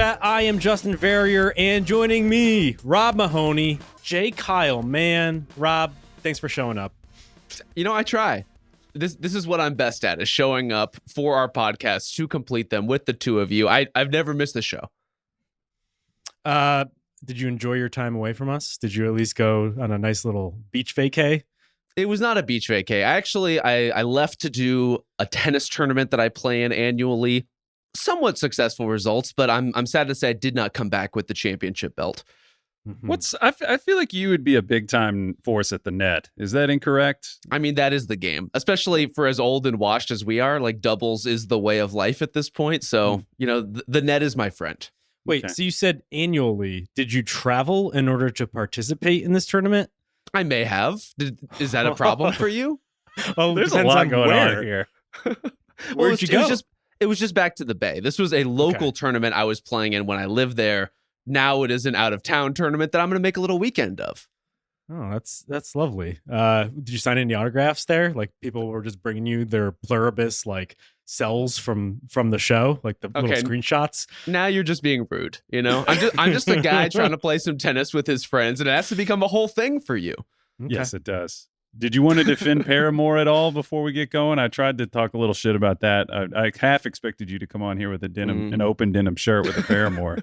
Chat. I am Justin Verrier, and joining me, Rob Mahoney, j.kyle. Mann, Rob, thanks for showing up. You know, I try. This is what I'm best at, is showing up for our podcast to complete them with the two of you. I've never missed the show. Did you enjoy your time away from us? Did you at least go on a nice little beach vacay? It was not a beach vacay. I left to do a tennis tournament that I play in annually. Somewhat successful results, but I'm sad to say I did not come back with the championship belt. Mm-hmm. I feel like you would be a big time force at the net. Is that incorrect? I mean, that is the game, especially for as old and washed as we are. Like, doubles is the way of life at this point. So, you know, the net is my friend. Wait, Okay. So you said annually. Did you travel in order to participate in this tournament? I may have. Is that a problem for you? Oh, There's a lot going on here. Where'd you go? It was just back to the Bay. This was a local tournament I was playing in when I lived there. Now it is an out-of-town tournament that I'm going to make a little weekend of. Oh, that's lovely. Did you sign any autographs there? Like, people were just bringing you their pluribus, like, cells from the show, like the little screenshots. Now you're just being rude. You know, I'm just a guy trying to play some tennis with his friends, and it has to become a whole thing for you. Okay. Yes, it does. Did you want to defend Paramore at all before we get going? I tried to talk a little shit about that. I half expected you to come on here with an open denim shirt with a Paramore.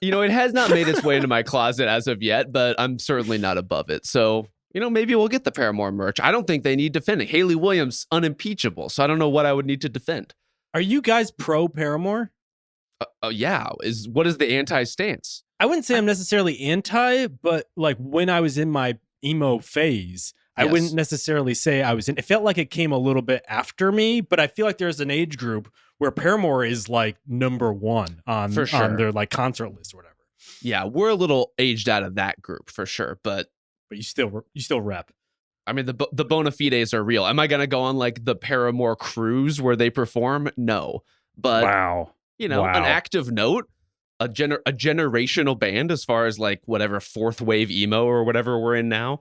You know, it has not made its way into my closet as of yet, but I'm certainly not above it. So, you know, maybe we'll get the Paramore merch. I don't think they need defending. Haley Williams, unimpeachable. So I don't know what I would need to defend. Are you guys pro Paramore? Yeah. What is the anti-stance? I wouldn't say I'm necessarily anti, but like when I was in my emo phase, I wouldn't necessarily say I was in. It felt like it came a little bit after me, but I feel like there's an age group where Paramore is like number one on their like concert list or whatever. Yeah, we're a little aged out of that group for sure, but you still rep. I mean, the bona fides are real. Am I going to go on like the Paramore Cruz where they perform? No, but wow, you know, an active note. A generational band as far as like whatever fourth wave emo or whatever we're in now.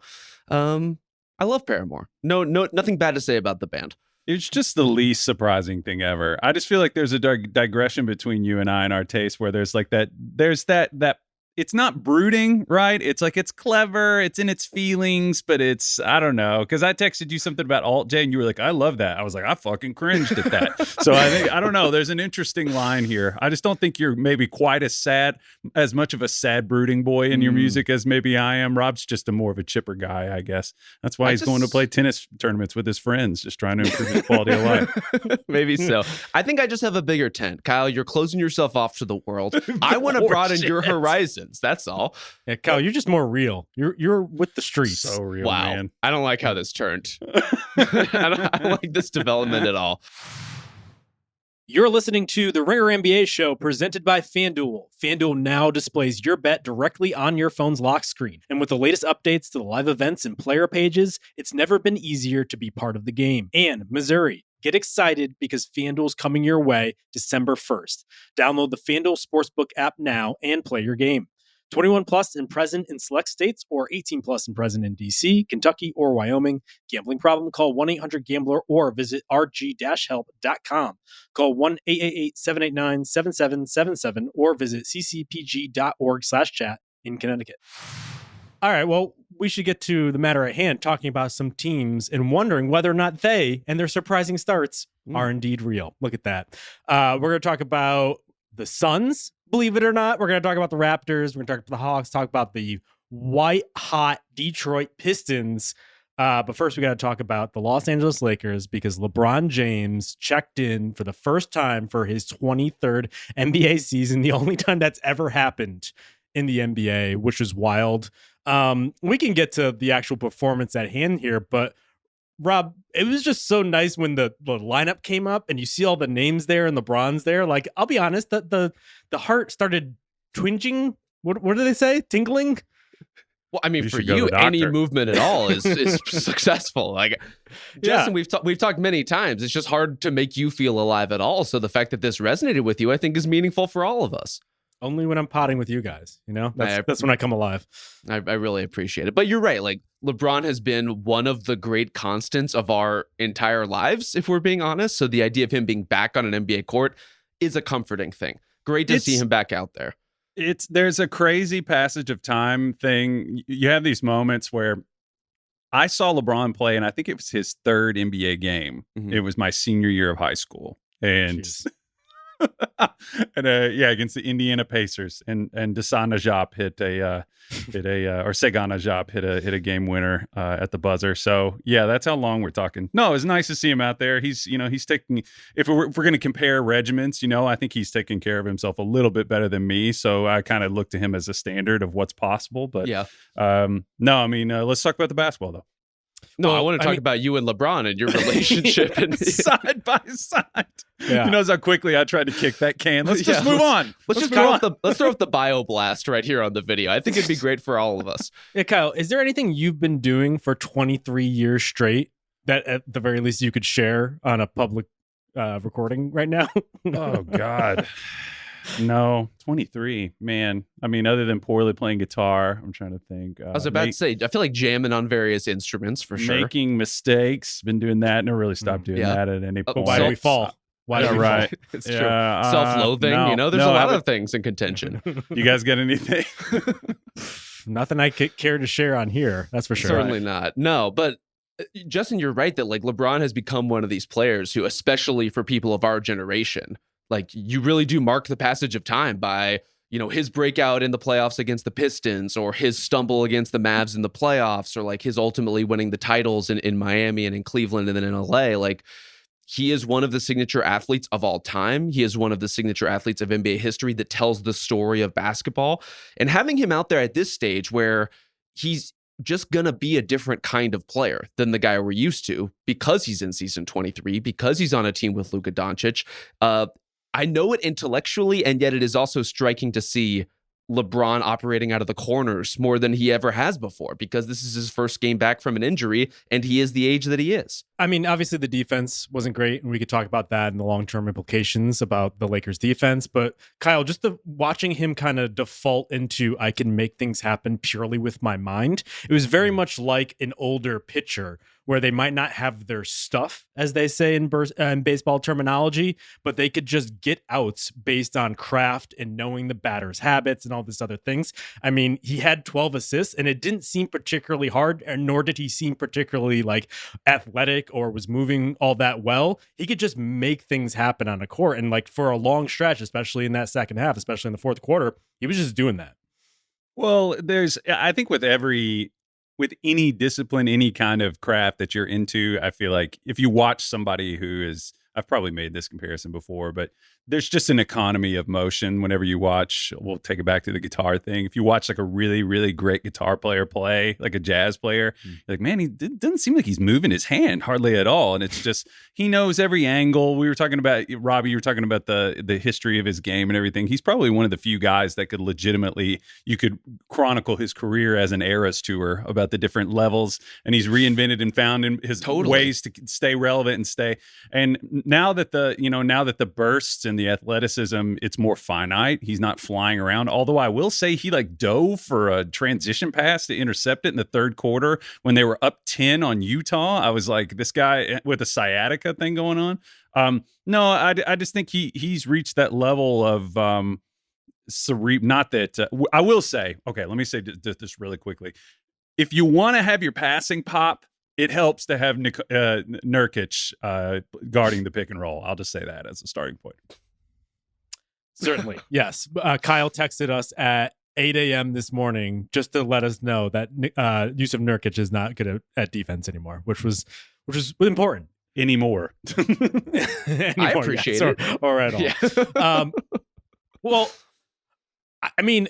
I love Paramore. No, nothing bad to say about the band. It's just the least surprising thing ever. I just feel like there's a digression between you and I and our taste where there's that it's not brooding, right? It's like, it's clever, it's in its feelings, but it's, I don't know, because I texted you something about Alt J and you were like, I love that. I was like, I fucking cringed at that. So I don't know, there's an interesting line here. I just don't think you're maybe quite as much of a sad brooding boy in your music as maybe I am. Rob's just more of a chipper guy, I guess. That's why he's going to play tennis tournaments with his friends, just trying to improve his quality of life. Maybe so. I think I just have a bigger tent. Kyle, you're closing yourself off to the world. I want to broaden your horizons. That's all. Yeah, Kyle, you're just more real. You're with the streets. So real, wow. Man. I don't like how this turned. I don't like this development at all. You're listening to the Ringer NBA show presented by FanDuel. FanDuel now displays your bet directly on your phone's lock screen. And with the latest updates to the live events and player pages, it's never been easier to be part of the game. And Missouri, get excited because FanDuel's coming your way December 1st. Download the FanDuel Sportsbook app now and play your game. 21 plus and present in select states or 18 plus and present in DC, Kentucky, or Wyoming. Gambling problem? Call 1-800-GAMBLER or visit rg-help.com. Call 1-888-789-7777 or visit ccpg.org/chat in Connecticut. All right, well, we should get to the matter at hand, talking about some teams and wondering whether or not they and their surprising starts are indeed real. Look at that. We're going to talk about the Suns. Believe it or not, we're going to talk about the Raptors. We're going to talk about the Hawks, talk about the white-hot Detroit Pistons. But first, we got to talk about the Los Angeles Lakers because LeBron James checked in for the first time for his 23rd NBA season, the only time that's ever happened in the NBA, which is wild. We can get to the actual performance at hand here, but Rob, it was just so nice when the lineup came up and you see all the names there and LeBron's there. Like, I'll be honest, the heart started twinging. What do they say? Tingling? Well, I mean, for you, any movement at all is successful. Like, Justin, we've talked many times. It's just hard to make you feel alive at all. So the fact that this resonated with you, I think, is meaningful for all of us. Only when I'm potting with you guys, you know? That's when I come alive. I really appreciate it. But you're right. Like, LeBron has been one of the great constants of our entire lives, if we're being honest. So the idea of him being back on an NBA court is a comforting thing. Great to see him back out there. There's a crazy passage of time thing. You have these moments where I saw LeBron play, and I think it was his third NBA game. Mm-hmm. It was my senior year of high school. And against the Indiana Pacers, and Desan Najap hit a Segan Najap hit a game winner at the buzzer. So yeah, that's how long we're talking. No, it's nice to see him out there. He's taking, if we're going to compare regiments, I think he's taking care of himself a little bit better than me. So I kind of look to him as a standard of what's possible. But let's talk about the basketball though. No, I want to talk about you and LeBron and your relationship and side by side. Yeah. You know how quickly I tried to kick that can. Let's just move on. Let's throw up the bio blast right here on the video. I think it'd be great for all of us. Yeah, Kyle, is there anything you've been doing for 23 years straight that at the very least you could share on a public recording right now? Oh, God. No, 23, man. I mean, other than poorly playing guitar, I'm trying to think. I was about to say, I feel like jamming on various instruments for sure. Making mistakes, been doing that. Never really stopped doing that at any point. Why do we fall? Why do we fall? It's true. Self-loathing, there's a lot of things in contention. You guys got anything? Nothing I care to share on here, that's for sure. Certainly not. No, but Justin, you're right that like LeBron has become one of these players who, especially for people of our generation, like you really do mark the passage of time by, his breakout in the playoffs against the Pistons, or his stumble against the Mavs in the playoffs, or like his ultimately winning the titles in Miami and in Cleveland and then in LA. Like he is one of the signature athletes of all time. He is one of the signature athletes of NBA history that tells the story of basketball. And having him out there at this stage where he's just going to be a different kind of player than the guy we're used to because he's in season 23, because he's on a team with Luka Doncic. I know it intellectually, and yet it is also striking to see LeBron operating out of the corners more than he ever has before, because this is his first game back from an injury, and he is the age that he is. I mean, obviously the defense wasn't great, and we could talk about that and the long-term implications about the Lakers defense. But Kyle, just watching him kind of default into I can make things happen purely with my mind, it was very much like an older pitcher where they might not have their stuff, as they say in baseball terminology, but they could just get outs based on craft and knowing the batter's habits and all these other things. I mean, he had 12 assists, and it didn't seem particularly hard, nor did he seem particularly like athletic or was moving all that well. He could just make things happen on a court, and like for a long stretch, especially in that second half, especially in the fourth quarter, he was just doing that. Well, I think with any discipline, any kind of craft that you're into, I feel like if you watch somebody who is, I've probably made this comparison before, but there's just an economy of motion whenever you watch. We'll take it back to the guitar thing. If you watch like a really, really great guitar player play, like a jazz player, you're like, man, he doesn't seem like he's moving his hand hardly at all. And it's just, he knows every angle. We were talking about, Robbie, you were talking about the history of his game and everything. He's probably one of the few guys that could legitimately, you could chronicle his career as an Eras tour about the different levels. And he's reinvented and found his ways to stay relevant and stay. And now that the bursts and the athleticism, it's more finite. He's not flying around. Although I will say he like dove for a transition pass to intercept it in the third quarter when they were up 10 on Utah. I was like, this guy with a sciatica thing going on. No, I just think he's reached that level of not that I will say, okay, let me say this really quickly. If you want to have your passing pop, it helps to have Nurkic guarding the pick and roll. I'll just say that as a starting point. Certainly. Yes. Kyle texted us at 8 a.m. this morning just to let us know that Yusuf Nurkic is not good at defense anymore, which was important. Anymore. I appreciate it. Or at all. Yeah. Well, I mean,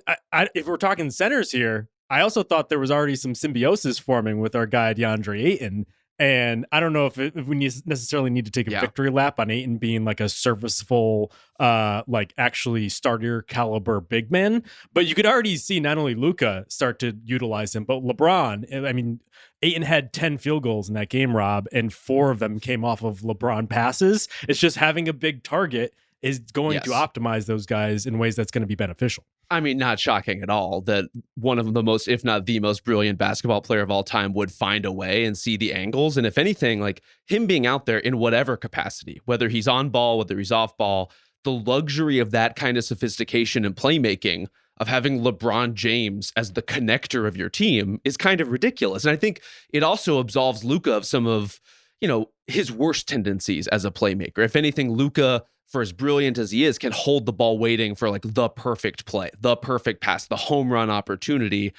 if we're talking centers here, I also thought there was already some symbiosis forming with our guy DeAndre Ayton, and I don't know if we necessarily need to take a victory lap on Ayton being like a serviceable, like actually starter caliber big man, but you could already see not only Luka start to utilize him, but LeBron. I mean, Ayton had 10 field goals in that game, Rob, and 4 of them came off of LeBron passes. It's just having a big target is going to optimize those guys in ways that's going to be beneficial. I mean, not shocking at all that one of the most, if not the most brilliant basketball player of all time would find a way and see the angles. And if anything, like him being out there in whatever capacity, whether he's on ball, whether he's off ball, the luxury of that kind of sophistication and playmaking, of having LeBron James as the connector of your team, is kind of ridiculous. And I think it also absolves Luka of some of, his worst tendencies as a playmaker. If anything, Luka, for as brilliant as he is, can hold the ball waiting for like the perfect play, the perfect pass, the home run opportunity.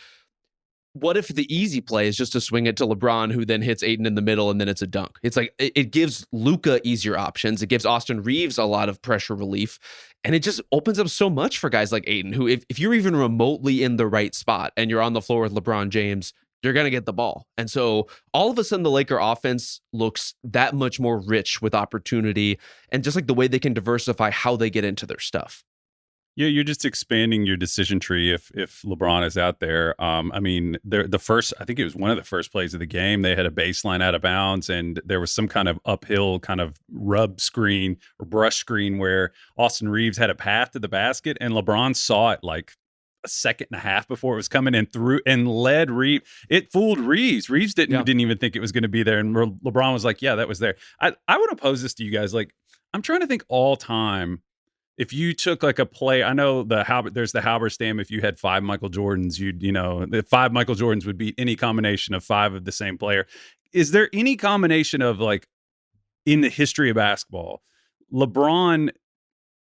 What if the easy play is just to swing it to LeBron, who then hits Ayton in the middle and then it's a dunk? It's like it gives Luka easier options. It gives Austin Reeves a lot of pressure relief. And it just opens up so much for guys like Ayton, who if you're even remotely in the right spot and you're on the floor with LeBron James, you're going to get the ball. And so all of a sudden the Laker offense looks that much more rich with opportunity and just like the way they can diversify how they get into their stuff. Yeah, you're just expanding your decision tree if LeBron is out there. I think it was one of the first plays of the game. They had a baseline out of bounds, and there was some kind of uphill kind of rub screen or brush screen where Austin Reeves had a path to the basket, and LeBron saw it like a second and a half before it was coming in through and led Reeves. It fooled Reeves. Reeves didn't even think it was going to be there, and LeBron was like, "Yeah, that was there." I would pose this to you guys. Like, I'm trying to think all time. If you took like a play, I know there's the Halberstam. If you had 5 Michael Jordans, the 5 Michael Jordans would beat any combination of 5 of the same player. Is there any combination of like in the history of basketball, LeBron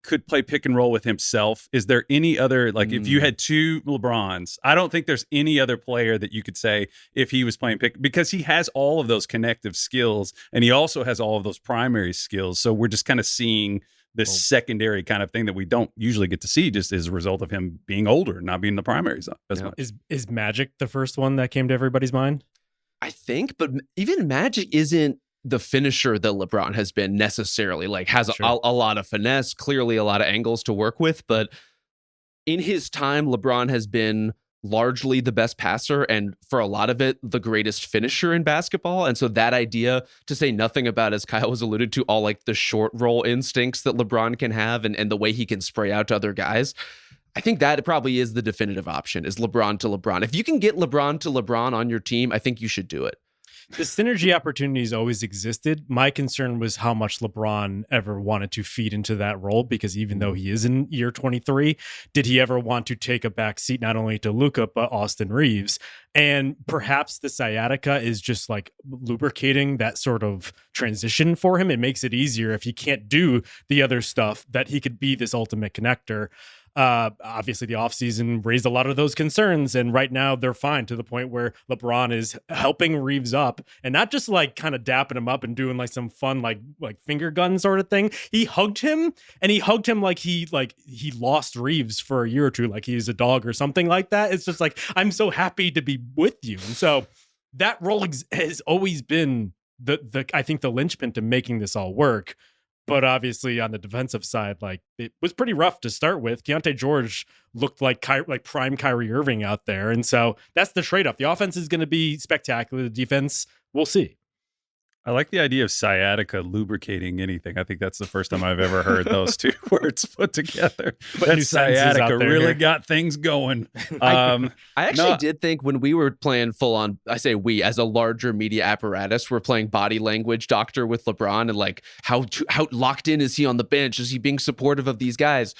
could play pick and roll with himself? Is there any other, like if you had 2 LeBrons, I don't think there's any other player that you could say if he was playing pick, because he has all of those connective skills and he also has all of those primary skills. So we're just kind of seeing this secondary kind of thing that we don't usually get to see just as a result of him being older and not being the primaries as much. Is Magic the first one that came to everybody's mind? I think, but even Magic isn't the finisher that LeBron has been necessarily. Like, has a lot of finesse, clearly a lot of angles to work with. But in his time, LeBron has been largely the best passer and for a lot of it the greatest finisher in basketball. And so that idea, to say nothing about, as Kyle was alluded to, all like the short roll instincts that LeBron can have and the way he can spray out to other guys, I think that probably is the definitive option, is LeBron to LeBron. If you can get LeBron to LeBron on your team, I think you should do it. The synergy opportunities always existed. My concern was how much LeBron ever wanted to feed into that role, because even though he is in year 23, did he ever want to take a back seat not only to Luka, but Austin Reeves? And perhaps the sciatica is just like lubricating that sort of transition for him. It makes it easier if he can't do the other stuff, that he could be this ultimate connector. Obviously the offseason raised a lot of those concerns, and right now they're fine, to the point where LeBron is helping Reeves up, and not just like kind of dapping him up and doing like some fun like finger gun sort of thing. He hugged him like he lost Reeves for a year or two, like he's a dog or something like that. It's just like, I'm so happy to be with you. And so that role has always been the I think the linchpin to making this all work. But obviously on the defensive side, like, it was pretty rough to start with. Keontae George looked like prime Kyrie Irving out there. And so that's the trade-off. The offense is going to be spectacular. The defense, we'll see. I like the idea of sciatica lubricating anything. I think that's the first time I've ever heard those two words put together. That sciatica really got things going. I actually did think when we were playing full on, I say we as a larger media apparatus, we're playing body language doctor with LeBron, and like how locked in is he on the bench? Is he being supportive of these guys?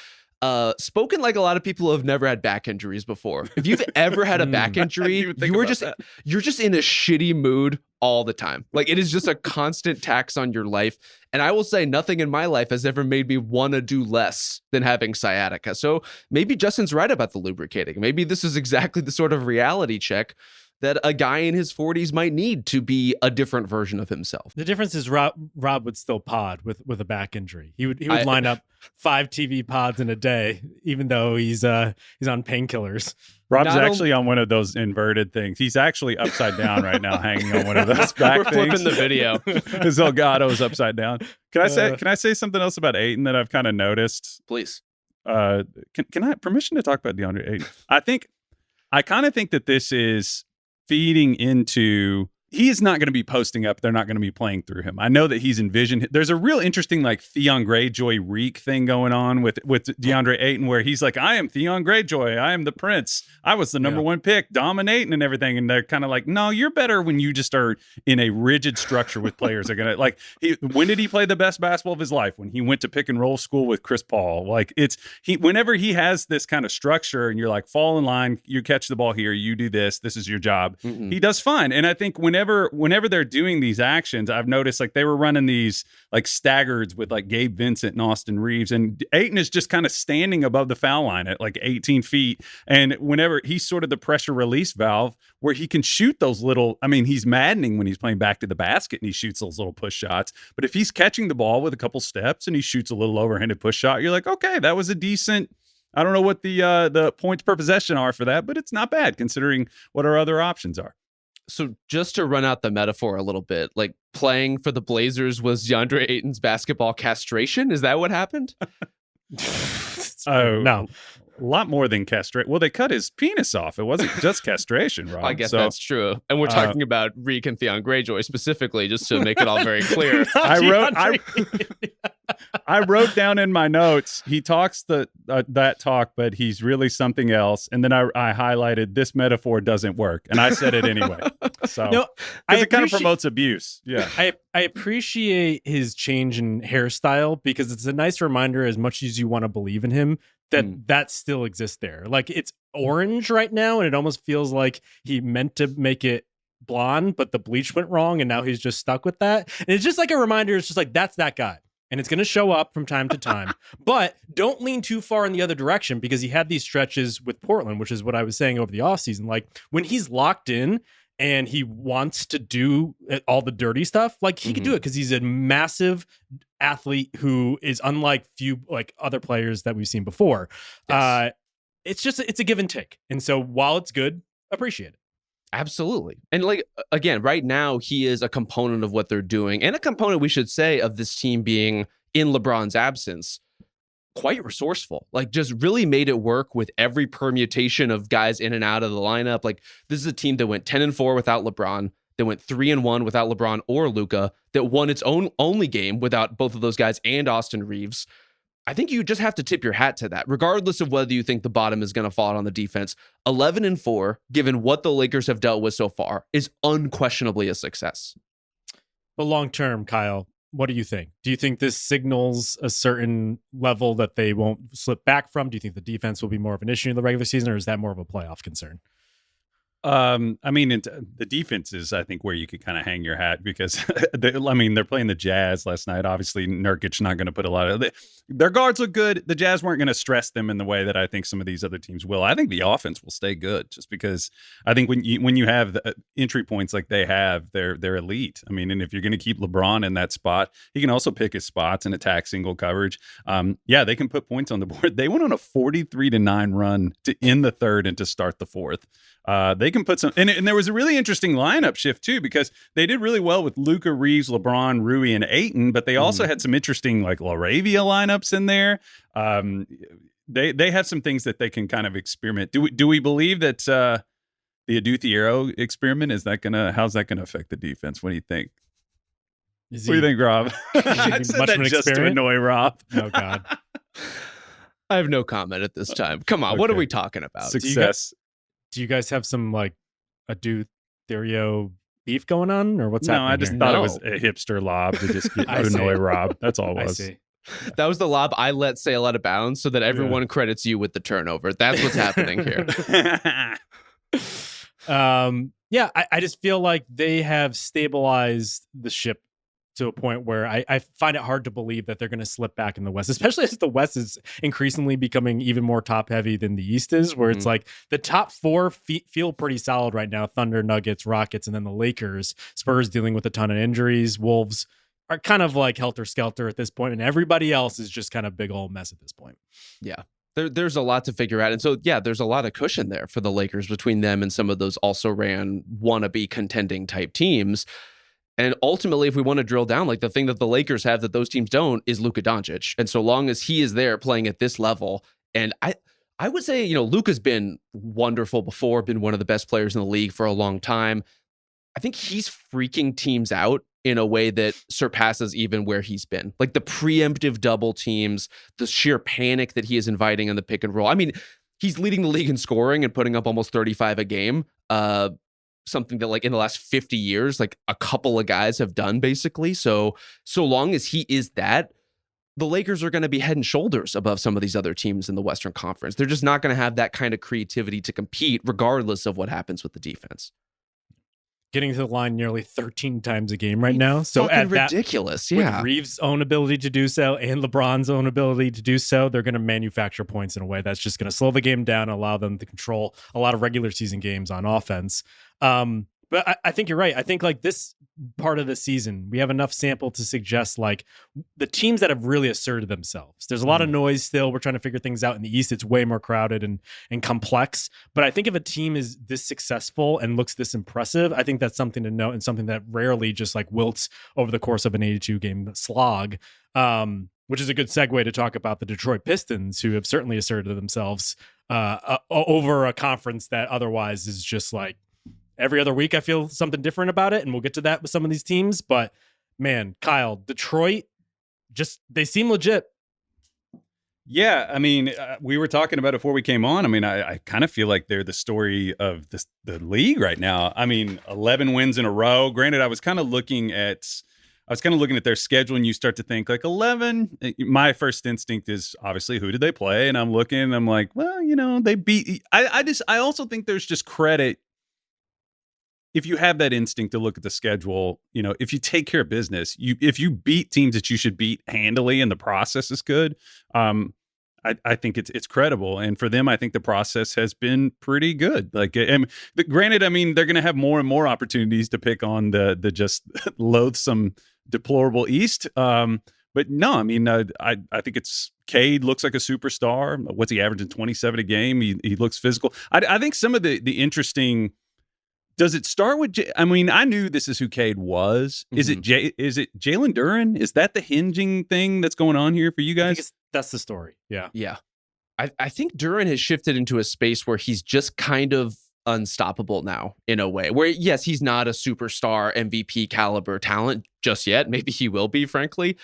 Spoken like a lot of people who have never had back injuries before. If you've ever had a back injury, you're just in a shitty mood all the time. Like, it is just a constant tax on your life. And I will say, nothing in my life has ever made me want to do less than having sciatica. So maybe Justin's right about the lubricating. Maybe this is exactly the sort of reality check that a guy in his 40s might need to be a different version of himself. The difference is Rob would still pod with a back injury. He would line up 5 TV pods in a day, even though he's on painkillers. Rob's actually on one of those inverted things. He's actually upside down right now, hanging on one of those back We're things. flipping the video. His Elgato is upside down. Can I say something else about Ayton that I've kind of noticed? Please. Can I have permission to talk about DeAndre Ayton? I kind of think that this is feeding into he is not going to be posting up. They're not going to be playing through him. I know that he's envisioned. There's a real interesting like Theon Greyjoy reek thing going on with DeAndre Ayton, where he's like, I am Theon Greyjoy. I am the prince. I was the number one pick, dominating and everything. And they're kind of like, no, you're better when you just are in a rigid structure with players. They're going to like, when did he play the best basketball of his life? When he went to pick and roll school with Chris Paul. Like whenever he has this kind of structure and you're like, fall in line, you catch the ball here, you do this is your job. He does fine. And I think whenever they're doing these actions, I've noticed like they were running these like staggered with like Gabe Vincent and Austin Reeves, and Ayton is just kind of standing above the foul line at like 18 feet. And whenever he's sort of the pressure release valve where he can shoot those little, I mean, he's maddening when he's playing back to the basket and he shoots those little push shots. But if he's catching the ball with a couple steps and he shoots a little overhanded push shot, you're like, okay, that was a decent, I don't know what the points per possession are for that, but it's not bad considering what our other options are. So just to run out the metaphor a little bit, like playing for the Blazers was DeAndre Ayton's basketball castration? Is that what happened? Oh, no. A lot more than castration. Well, they cut his penis off. It wasn't just castration, Rob. I guess that's true. And we're talking about Reek and Theon Greyjoy specifically, just to make it all very clear. I wrote down in my notes, he talks that talk, but he's really something else. And then I highlighted, this metaphor doesn't work. And I said it anyway. So no, it kind of promotes abuse. Yeah. I appreciate his change in hairstyle because it's a nice reminder, as much as you want to believe in him, that still exists there. Like it's orange right now, and it almost feels like he meant to make it blonde, but the bleach went wrong, and now he's just stuck with that. And it's just like a reminder. It's just like, that's that guy. And it's going to show up from time to time. But don't lean too far in the other direction, because he had these stretches with Portland, which is what I was saying over the offseason. Like when he's locked in and he wants to do all the dirty stuff, like he can do it because he's a massive athlete who is unlike few like other players that we've seen before. Yes. It's a give and take. And so while it's good, appreciate it. Absolutely. And like, again, right now he is a component of what they're doing, and a component, we should say, of this team being, in LeBron's absence, quite resourceful. Like just really made it work with every permutation of guys in and out of the lineup. Like this is a team that went 10-4 without LeBron, that went 3-1 without LeBron or Luka, that won its own only game without both of those guys and Austin Reeves. I think you just have to tip your hat to that, regardless of whether you think the bottom is going to fall on the defense. 11-4, given what the Lakers have dealt with so far, is unquestionably a success. But long term, Kyle, what do you think? Do you think this signals a certain level that they won't slip back from? Do you think the defense will be more of an issue in the regular season, or is that more of a playoff concern? I mean, the defense is, I think, where you could kind of hang your hat, because they're playing the Jazz last night. Obviously, Nurkic not going to put a lot of their guards look good. The Jazz weren't going to stress them in the way that I think some of these other teams will. I think the offense will stay good, just because I think when you have entry points like they have, they're elite. I mean, and if you're going to keep LeBron in that spot, he can also pick his spots and attack single coverage. They can put points on the board. They went on a 43-9 run to end the third and to start the fourth. They can put some, and there was a really interesting lineup shift too, because they did really well with Luka, Reeves, LeBron, Rui, and Ayton, but they also had some interesting like LaRavia lineups in there. They have some things that they can kind of experiment. Do we believe that the Aduthiero experiment how's that gonna affect the defense? What do you think? What do you think, Rob? I said that just to annoy Rob. Oh God. I have no comment at this time. Come on, What are we talking about? Success. Do you guys have some like Aduthiero beef going on, or what's happening? No, I just thought it was a hipster lob to just annoy Rob. That's all it was. I see. That was the lob I let sail out of bounds so that everyone credits you with the turnover. That's what's happening here. I just feel like they have stabilized the ship to a point where I find it hard to believe that they're going to slip back in the West, especially as the West is increasingly becoming even more top heavy than the East is, where it's like the top four feel pretty solid right now. Thunder, Nuggets, Rockets, and then the Lakers. Spurs dealing with a ton of injuries. Wolves are kind of like helter-skelter at this point, and everybody else is just kind of big old mess at this point. Yeah. There's a lot to figure out. And so, there's a lot of cushion there for the Lakers between them and some of those also ran wannabe contending type teams. And ultimately, if we want to drill down, like the thing that the Lakers have that those teams don't is Luka Doncic. And so long as he is there playing at this level, and I would say, Luka's been wonderful before, been one of the best players in the league for a long time. I think he's freaking teams out in a way that surpasses even where he's been. Like the preemptive double teams, the sheer panic that he is inviting on the pick and roll. I mean, he's leading the league in scoring and putting up almost 35 a game. Something that like in the last 50 years, like a couple of guys have done basically. So long as he is that, the Lakers are going to be head and shoulders above some of these other teams in the Western Conference. They're just not going to have that kind of creativity to compete regardless of what happens with the defense. Getting to the line nearly 13 times a game right now. So at ridiculous. Yeah. With Reeves' own ability to do so and LeBron's own ability to do so, they're going to manufacture points in a way that's just going to slow the game down and allow them to control a lot of regular season games on offense. But I think you're right. I think like this part of the season, we have enough sample to suggest like the teams that have really asserted themselves. There's a lot of noise still. We're trying to figure things out in the East. It's way more crowded and complex. But I think if a team is this successful and looks this impressive, I think that's something to note and something that rarely just like wilts over the course of an 82 game slog. Which is a good segue to talk about the Detroit Pistons, who have certainly asserted themselves over a conference that otherwise is just like, every other week, I feel something different about it, and we'll get to that with some of these teams. But man, Kyle, Detroit, they seem legit. Yeah, I mean, we were talking about it before we came on. I mean, I kind of feel like they're the story of the league right now. I mean, 11 wins in a row. Granted, I was kind of looking at their schedule, and you start to think like 11. My first instinct is obviously who did they play, and I'm looking, and I'm like, well, they beat. I also think there's just credit. If you have that instinct to look at the schedule, if you take care of business, if you beat teams that you should beat handily and the process is good, I think it's credible. And for them, I think the process has been pretty good. Like, granted, I mean, they're going to have more and more opportunities to pick on the just loathsome, deplorable East. But no, I mean, I think it's Cade looks like a superstar. What's he averaging? 27 a game. He looks physical. I think some of the interesting. Does it start with? I mean, I knew this is who Cade was. Is it Jalen Duren? Is that the hinging thing that's going on here for you guys? I think that's the story. Yeah. I think Duren has shifted into a space where he's just kind of unstoppable now in a way. Where yes, he's not a superstar MVP caliber talent just yet. Maybe he will be, frankly.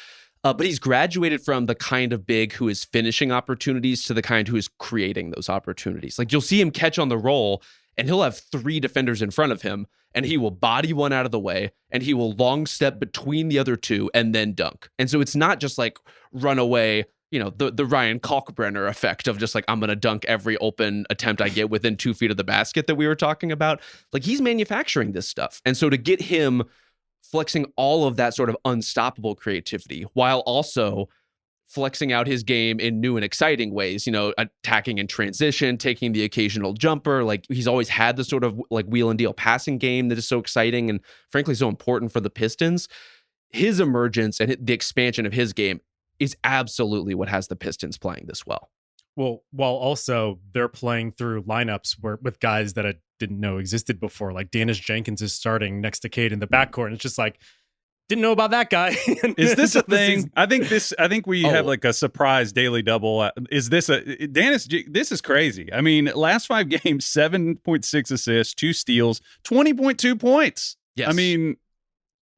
But he's graduated from the kind of big who is finishing opportunities to the kind who is creating those opportunities. Like you'll see him catch on the roll. And he'll have 3 defenders in front of him, and he will body one out of the way, and he will long step between the other 2 and then dunk. And so it's not just like run away, the Ryan Kalkbrenner effect of just like, I'm going to dunk every open attempt I get within 2 feet of the basket that we were talking about. Like he's manufacturing this stuff. And so to get him flexing all of that sort of unstoppable creativity while also flexing out his game in new and exciting ways, attacking in transition, taking the occasional jumper. Like he's always had the sort of like wheel and deal passing game that is so exciting and frankly so important for the Pistons. His emergence and the expansion of his game is absolutely what has the Pistons playing this well. Well, while also they're playing through lineups with guys that I didn't know existed before. Like Dennis Jenkins is starting next to Cade in the backcourt. And it's just like, didn't know about that guy. Is this a thing? I think we have like a surprise daily double. Is this Dennis? This is crazy. I mean, last 5 games, 7.6 assists, 2 steals, 20.2 points. Yes. I mean,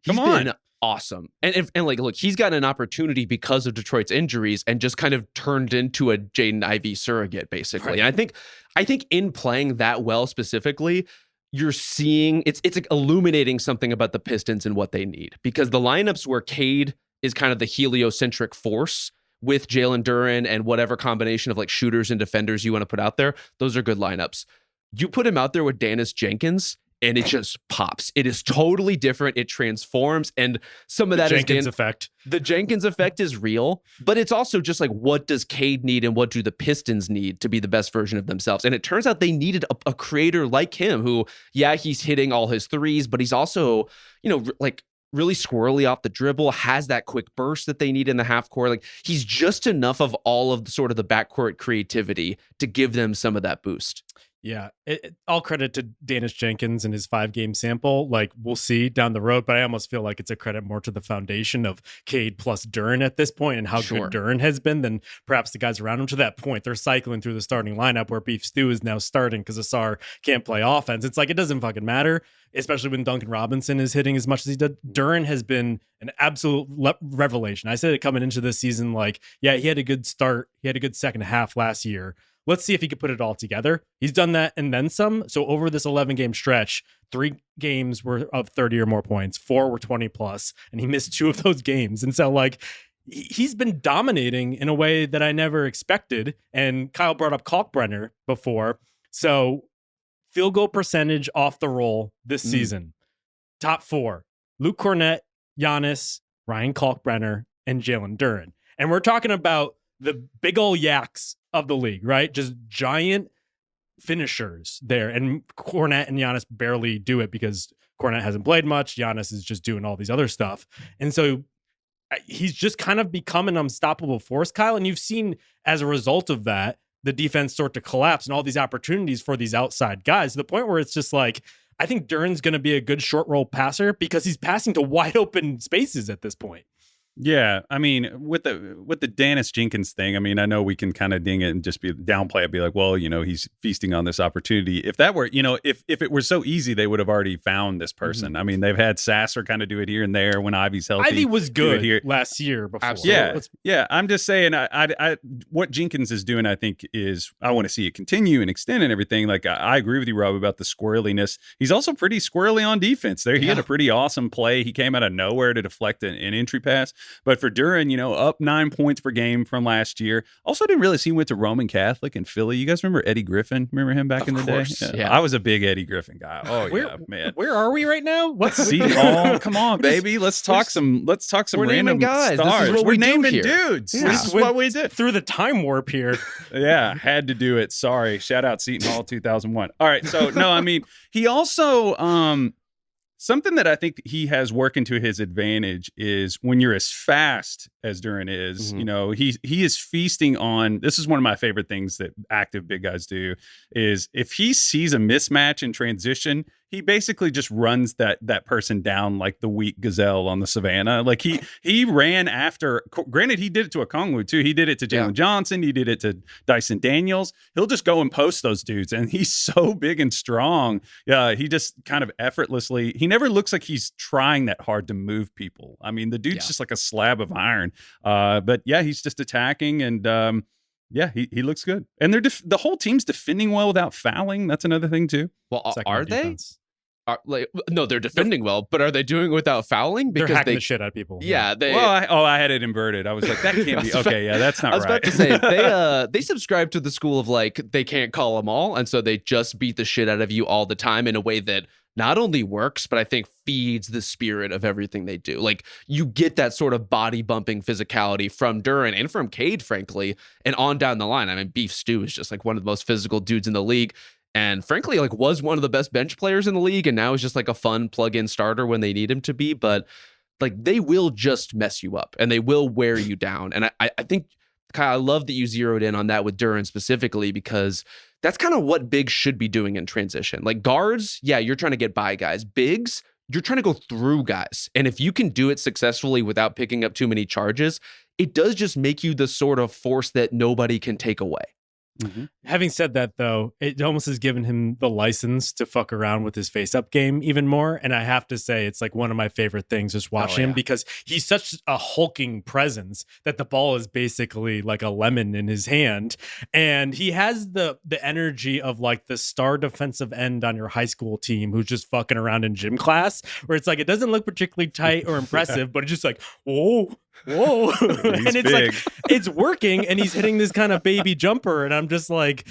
come on. Been awesome. And like, look, he's got an opportunity because of Detroit's injuries and just kind of turned into a Jaden Ivey surrogate, basically. Right. And I think in playing that well specifically, you're seeing it's like illuminating something about the Pistons and what they need, because the lineups where Cade is kind of the heliocentric force with Jalen Duren and whatever combination of like shooters and defenders you want to put out there, those are good lineups. You put him out there with Dennis Jenkins and it just pops. It is totally different. It transforms. And some of that is Jenkins effect. The Jenkins effect is real, but it's also just like, what does Cade need and what do the Pistons need to be the best version of themselves? And it turns out they needed a creator like him who, yeah, he's hitting all his threes, but he's also, like really squirrely off the dribble, has that quick burst that they need in the half court. Like he's just enough of all of the sort of the backcourt creativity to give them some of that boost. Yeah, all credit to Danis Jenkins and his 5-game sample. Like, we'll see down the road, but I almost feel like it's a credit more to the foundation of Cade plus Duren at this point and how good Duren has been than perhaps the guys around him. To that point, they're cycling through the starting lineup where Beef Stew is now starting because Asar can't play offense. It's like, it doesn't fucking matter, especially when Duncan Robinson is hitting as much as he did. Duren has been an absolute revelation. I said it coming into this season, like, yeah, he had a good start. He had a good second half last year. Let's see if he could put it all together. He's done that and then some. So over this 11-game stretch, 3 games were of 30 or more points, 4 were 20 plus, and he missed 2 of those games. And so, like, he's been dominating in a way that I never expected. And Kyle brought up Kalkbrenner before. So field goal percentage off the roll this season, top 4, Luke Kornet, Giannis, Ryan Kalkbrenner, and Jalen Duren. And we're talking about the big ol' yaks of the league, right? Just giant finishers there. And Kornet and Giannis barely do it because Kornet hasn't played much. Giannis is just doing all these other stuff. And so he's just kind of become an unstoppable force, Kyle. And you've seen as a result of that, the defense start to collapse and all these opportunities for these outside guys to the point where it's just like, I think Duren's going to be a good short roll passer because he's passing to wide open spaces at this point. Yeah, I mean, with the Danis Jenkins thing, I mean, I know we can kind of ding it and just be downplay it, be like, well, you know, he's feasting on this opportunity. If that were, you know, if it were so easy, they would have already found this person. I mean, they've had Sasser kind of do it here and there when Ivy's healthy. Ivy was good here last year before. Absolutely. Yeah. I'm just saying, I what Jenkins is doing, I think, is I want to see it continue and extend and everything. Like, I agree with you, Rob, about the squirreliness. He's also pretty squirrely on defense. There, he had a pretty awesome play. He came out of nowhere to deflect an entry pass. But for Duren, you know, up 9 points per game from last year. Also didn't really see him went to Roman Catholic in Philly. You guys remember Eddie Griffin? Remember him back in the day? Yeah. I was a big Eddie Griffin guy. Oh, yeah, man. Where are we right now? What's Seton Hall? Come on, baby. Let's talk some random guys. stars. This is what We're we naming do here. dudes. Yeah. This is what we did. Through the time warp here. Yeah, had to do it. Sorry. Shout out Seton Hall 2001. All right. So, no, I mean, he also something that I think he has working to his advantage is when you're as fast as Duren is, you know, he is feasting on, this is one of my favorite things that active big guys do, is if he sees a mismatch in transition, he basically just runs that person down like the weak gazelle on the savannah. Like he ran after, granted, he did it to Okongwu too. He did it to Jalen Johnson. He did it to Dyson Daniels. He'll just go and post those dudes. And he's so big and strong. Yeah, he just kind of effortlessly, he never looks like he's trying that hard to move people. I mean, the dude's just like a slab of iron. But yeah, he's just attacking and yeah, he looks good. And they're the whole team's defending well without fouling. That's another thing too. Well, are they? No, they're defending well, but are they doing it without fouling? Because they're hacking the shit out of people. Yeah. I had it inverted. I was like, that can't be. Okay, yeah, that's not right. I was about to say, they subscribe to the school of like, they can't call them all. And so they just beat the shit out of you all the time in a way that not only works, but I think feeds the spirit of everything they do. Like, you get that sort of body bumping physicality from Duren and from Cade, frankly, and on down the line. I mean, Beef Stew is just like one of the most physical dudes in the league. And frankly, like, was one of the best bench players in the league. And now is just like a fun plug-in starter when they need him to be. But like, they will just mess you up and they will wear you down. And I think, Kyle, I love that you zeroed in on that with Duren specifically, because that's kind of what bigs should be doing in transition. Like, guards, yeah, you're trying to get by guys. Bigs, you're trying to go through guys. And if you can do it successfully without picking up too many charges, it does just make you the sort of force that nobody can take away. Mm-hmm. Having said that, though, it almost has given him the license to fuck around with his face-up game even more. And I have to say, it's like one of my favorite things is watching him because he's such a hulking presence that the ball is basically like a lemon in his hand. And he has the energy of like the star defensive end on your high school team who's just fucking around in gym class, where it's like, it doesn't look particularly tight or impressive, but it's just like, whoa. And it's big. Like, it's working and he's hitting this kind of baby jumper. And I'm just like,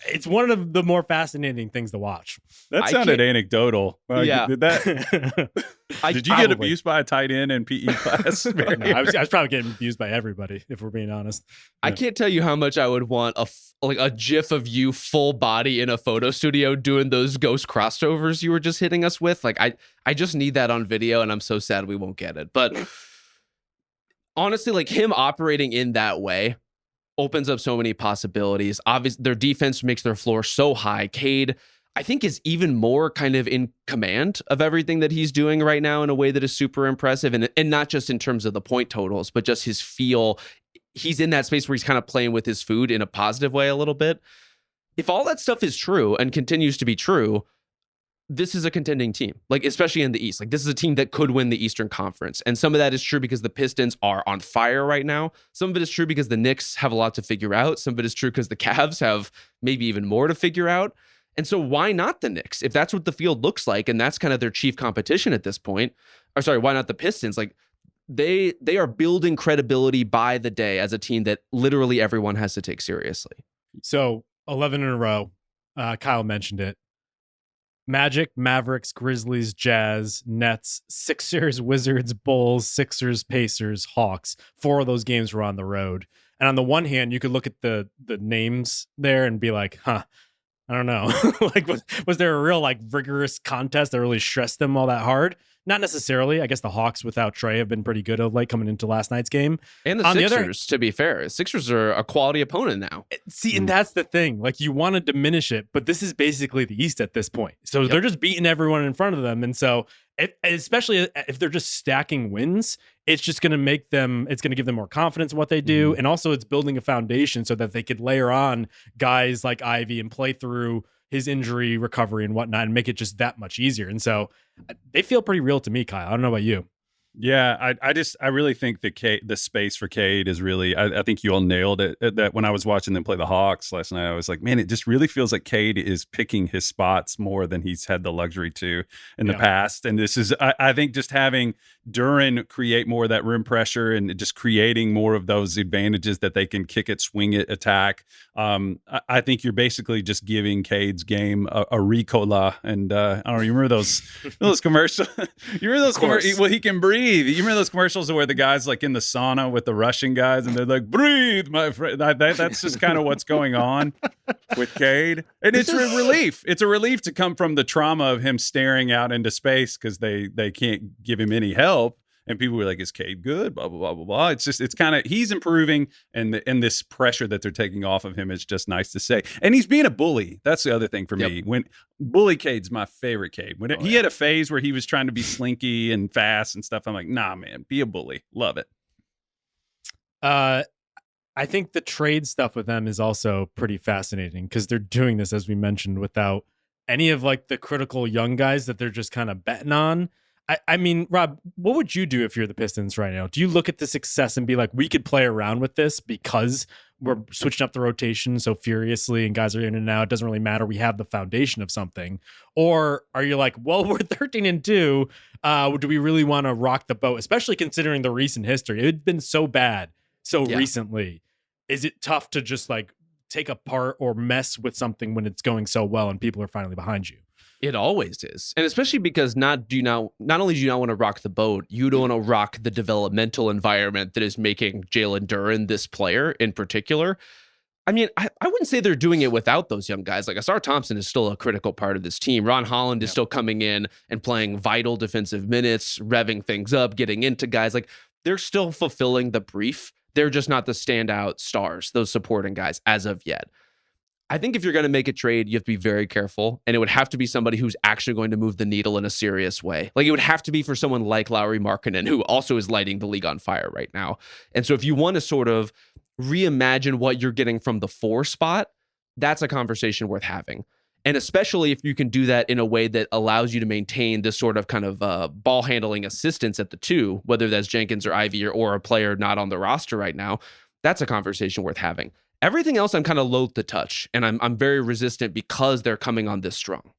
it's one of the more fascinating things to watch. That sounded anecdotal. Yeah. Did you get abused by a tight end in PE class? No, I was probably getting abused by everybody, if we're being honest. I can't tell you how much I would want a gif of you full body in a photo studio doing those ghost crossovers you were just hitting us with. Like, I just need that on video, and I'm so sad we won't get it. But honestly, like, him operating in that way opens up so many possibilities. Obviously, their defense makes their floor so high. Cade, I think, is even more kind of in command of everything that he's doing right now in a way that is super impressive. And not just in terms of the point totals, but just his feel. He's in that space where he's kind of playing with his food in a positive way a little bit. If all that stuff is true and continues to be true, this is a contending team, like especially in the East. Like this is a team that could win the Eastern Conference. And some of that is true because the Pistons are on fire right now. Some of it is true because the Knicks have a lot to figure out. Some of it is true because the Cavs have maybe even more to figure out. And so why not the Knicks? If that's what the field looks like, and that's kind of their chief competition at this point, or sorry, why not the Pistons? Like they are building credibility by the day as a team that literally everyone has to take seriously. So 11 in a row. Kyle mentioned it. Magic, Mavericks, Grizzlies, Jazz, Nets, Sixers, Wizards, Bulls, Sixers, Pacers, Hawks. 4 of those games were on the road. And on the one hand, you could look at the names there and be like, I don't know. Like, was there a real like rigorous contest that really stressed them all that hard? Not necessarily. I guess the Hawks without Trey have been pretty good of late coming into last night's game. And the Sixers, to be fair, Sixers are a quality opponent now. See, and that's the thing. Like, you want to diminish it, but this is basically the East at this point. So they're just beating everyone in front of them. And so, especially if they're just stacking wins, it's just going to make them, it's going to give them more confidence in what they do. And also it's building a foundation so that they could layer on guys like Ivy and play through his injury recovery and whatnot and make it just that much easier. And so they feel pretty real to me, Kyle. I don't know about you. Yeah, I really think the space for Cade is really, I think you all nailed it. That when I was watching them play the Hawks last night, I was like, man, it just really feels like Cade is picking his spots more than he's had the luxury to in the past. And this is, I think, just having Duren create more of that rim pressure and just creating more of those advantages that they can kick it, swing it, attack. I think you're basically just giving Cade's game a Ricola. And I don't know, you remember those commercials? You remember those commercials? Well, he can breathe. You remember those commercials where the guys like in the sauna with the Russian guys and they're like, breathe, my friend. That's just kind of what's going on with Cade. And it's a relief. It's a relief to come from the trauma of him staring out into space because they can't give him any help. And people were like, is Cade good? Blah, blah, blah, blah, blah. It's kind of, he's improving. And this pressure that they're taking off of him is just nice to say. And he's being a bully. That's the other thing for me. When bully Cade's my favorite Cade. When he had a phase where he was trying to be slinky and fast and stuff, I'm like, nah, man, be a bully. Love it. I think the trade stuff with them is also pretty fascinating because they're doing this, as we mentioned, without any of like the critical young guys that they're just kind of betting on. I mean, Rob, what would you do if you're the Pistons right now? Do you look at the success and be like, we could play around with this because we're switching up the rotation so furiously and guys are in and out? It doesn't really matter. We have the foundation of something. Or are you like, well, we're 13-2. Do we really want to rock the boat, especially considering the recent history? It had been so bad so recently. Is it tough to just like take apart or mess with something when it's going so well and people are finally behind you? It always is. And especially because not only do you not want to rock the boat, you don't want to rock the developmental environment that is making Jalen Duren this player in particular. I mean, I wouldn't say they're doing it without those young guys. Like Asar Thompson is still a critical part of this team. Ron Holland is still coming in and playing vital defensive minutes, revving things up, getting into guys. Like they're still fulfilling the brief. They're just not the standout stars, those supporting guys as of yet. I think if you're going to make a trade, you have to be very careful, and it would have to be somebody who's actually going to move the needle in a serious way. Like it would have to be for someone like Lauri Markkanen, who also is lighting the league on fire right now. And so if you want to sort of reimagine what you're getting from the 4 spot, that's a conversation worth having. And especially if you can do that in a way that allows you to maintain this sort of kind of ball handling assistance at the 2, whether that's Jenkins or Ivy or a player not on the roster right now, that's a conversation worth having. Everything else I'm kind of loath to touch, and I'm very resistant because they're coming on this strong.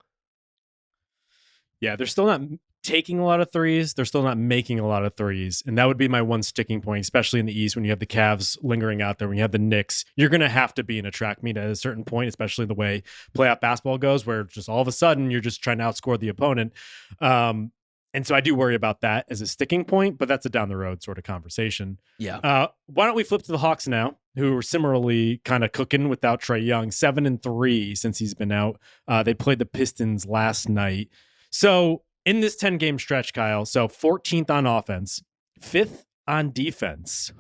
Yeah, they're still not taking a lot of threes. They're still not making a lot of threes. And that would be my one sticking point, especially in the East when you have the Cavs lingering out there, when you have the Knicks. You're going to have to be in a track meet at a certain point, especially the way playoff basketball goes, where just all of a sudden you're just trying to outscore the opponent. And so I do worry about that as a sticking point, but that's a down the road sort of conversation. Yeah. Why don't we flip to the Hawks now, who are similarly kind of cooking without Trae Young, 7-3 since he's been out. They played the Pistons last night. So in this 10-game stretch, Kyle, so 14th on offense, 5th on defense.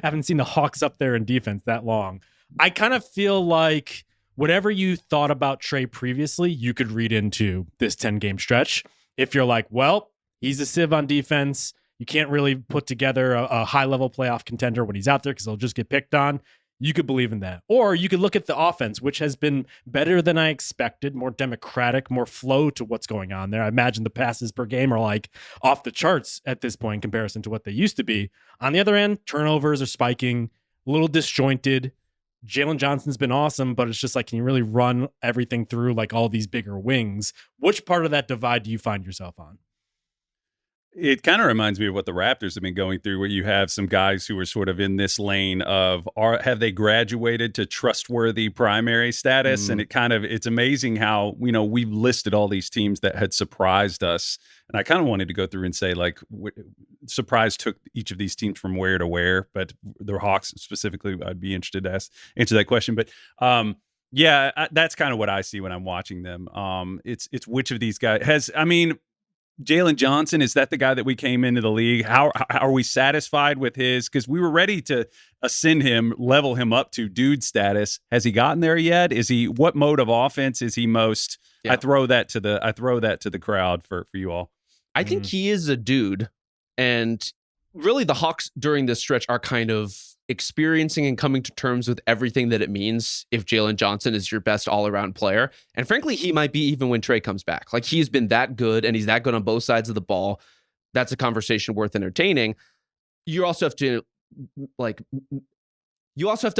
Haven't seen the Hawks up there in defense that long. I kind of feel like whatever you thought about Trey previously, you could read into this 10-game stretch. If you're like, well, he's a sieve on defense. You can't really put together a high-level playoff contender when he's out there because he'll just get picked on. You could believe in that. Or you could look at the offense, which has been better than I expected, more democratic, more flow to what's going on there. I imagine the passes per game are like off the charts at this point in comparison to what they used to be. On the other end, turnovers are spiking, a little disjointed. Jalen Johnson's been awesome, but it's just like, can you really run everything through like all these bigger wings? Which part of that divide do you find yourself on? It kind of reminds me of what the Raptors have been going through, where you have some guys who are sort of in this lane of have they graduated to trustworthy primary status? And it's amazing how, we've listed all these teams that had surprised us. And I kind of wanted to go through and say, like, surprise took each of these teams from where to where, but the Hawks specifically, I'd be interested to answer that question. But that's kind of what I see when I'm watching them. It's which of these guys Jalen Johnson, is that the guy that we came into the league? How are we satisfied with his? Because we were ready to ascend him, level him up to dude status. Has he gotten there yet? What mode of offense is he most? Yeah. I throw that to the crowd for you all. I think he is a dude, and really the Hawks during this stretch are kind of experiencing and coming to terms with everything that it means if Jalen Johnson is your best all-around player. And frankly, he might be even when Trey comes back. Like, he's been that good, and he's that good on both sides of the ball. That's a conversation worth entertaining. You also have to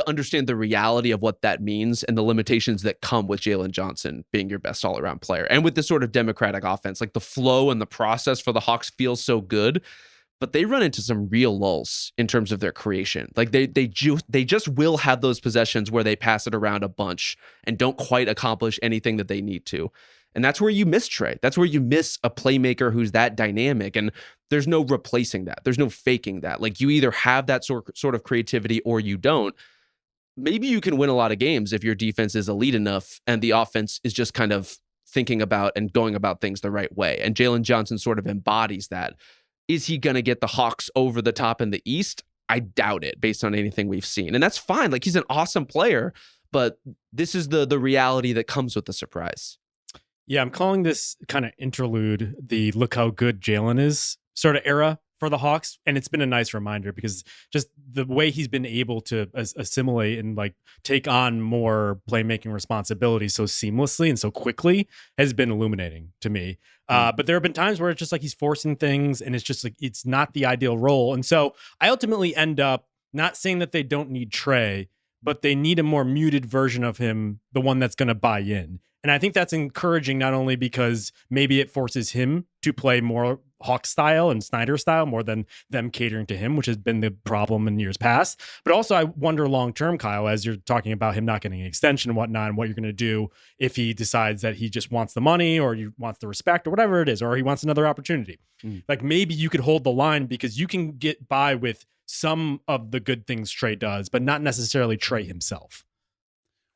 understand the reality of what that means and the limitations that come with Jalen Johnson being your best all-around player. And with this sort of democratic offense, like the flow and the process for the Hawks feels so good, but they run into some real lulls in terms of their creation. Like they just will have those possessions where they pass it around a bunch and don't quite accomplish anything that they need to. And that's where you miss Trey. That's where you miss a playmaker who's that dynamic. And there's no replacing that. There's no faking that. Like, you either have that sort of creativity or you don't. Maybe you can win a lot of games if your defense is elite enough and the offense is just kind of thinking about and going about things the right way. And Jalen Johnson sort of embodies that. Is he going to get the Hawks over the top in the East? I doubt it based on anything we've seen. And that's fine. Like, he's an awesome player, but this is the reality that comes with the surprise. Yeah, I'm calling this kind of interlude the look how good Jalen is sort of era for the Hawks. And it's been a nice reminder because just the way he's been able to assimilate and like take on more playmaking responsibilities so seamlessly and so quickly has been illuminating to me. But there have been times where it's just like he's forcing things and it's just like it's not the ideal role. And so I ultimately end up not saying that they don't need Trey, but they need a more muted version of him, the one that's going to buy in. And I think that's encouraging, not only because maybe it forces him to play more Hawk style and Snyder style more than them catering to him, which has been the problem in years past. But also I wonder long-term, Kyle, as you're talking about him not getting an extension and whatnot, and what you're going to do if he decides that he just wants the money or he wants the respect or whatever it is, or he wants another opportunity. Like, maybe you could hold the line because you can get by with some of the good things Trey does, but not necessarily Trey himself.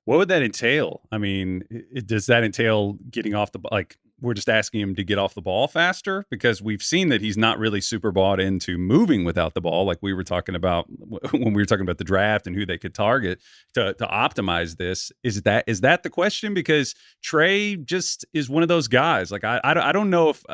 What would that entail? I mean, does that entail getting off the, like, we're just asking him to get off the ball faster? Because we've seen that he's not really super bought into moving without the ball, like we were talking about when we were talking about the draft and who they could target to optimize this. Is that the question? Because Trey just is one of those guys. Like, I don't know if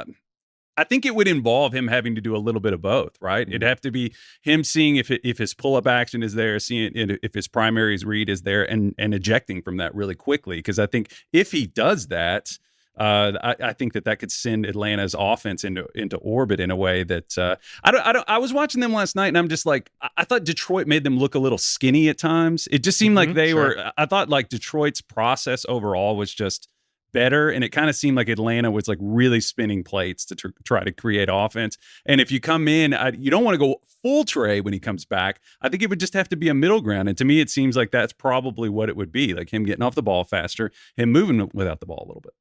I think it would involve him having to do a little bit of both, right? It'd have to be him seeing if his pull-up action is there, seeing if his primaries read is there, and ejecting from that really quickly. Because I think if he does that, I think that could send Atlanta's offense into orbit in a way that I was watching them last night, and I'm just like, I thought Detroit made them look a little skinny at times. It just seemed like they were. I thought like Detroit's process overall was just better, and it kind of seemed like Atlanta was like really spinning plates to try to create offense. And if you come in, you don't want to go full Trey when he comes back. I think it would just have to be a middle ground, and to me it seems like that's probably what it would be, like him getting off the ball faster, him moving without the ball a little bit.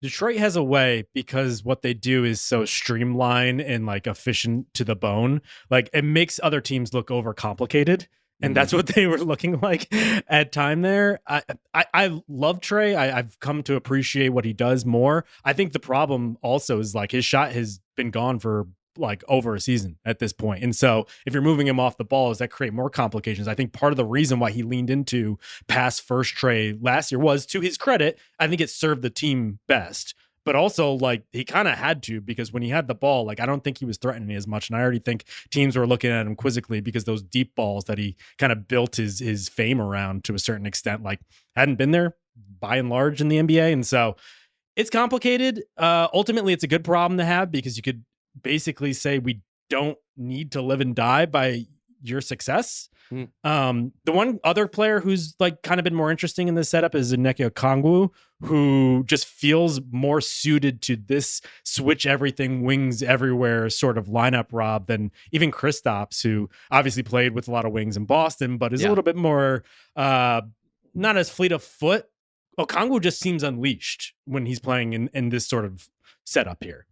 Detroit has a way, because what they do is so streamlined and like efficient to the bone. Like, it makes other teams look overcomplicated. And that's what they were looking like at time there. I love Trey. I've come to appreciate what he does more. I think the problem also is like his shot has been gone for like over a season at this point. And so if you're moving him off the ball, does that create more complications? I think part of the reason why he leaned into pass first Trey last year was, to his credit, I think it served the team best. But also, like, he kind of had to, because when he had the ball, like, I don't think he was threatening as much. And I already think teams were looking at him quizzically because those deep balls that he kind of built his fame around to a certain extent, like, hadn't been there by and large in the NBA. And so it's complicated. Ultimately, it's a good problem to have, because you could basically say we don't need to live and die by your success. The one other player who's like kind of been more interesting in this setup is Onyeka Okongwu, who just feels more suited to this switch everything, wings everywhere sort of lineup, Rob, than even Kristaps, who obviously played with a lot of wings in Boston, but is a little bit more not as fleet of foot. Okongwu just seems unleashed when he's playing in this sort of setup here.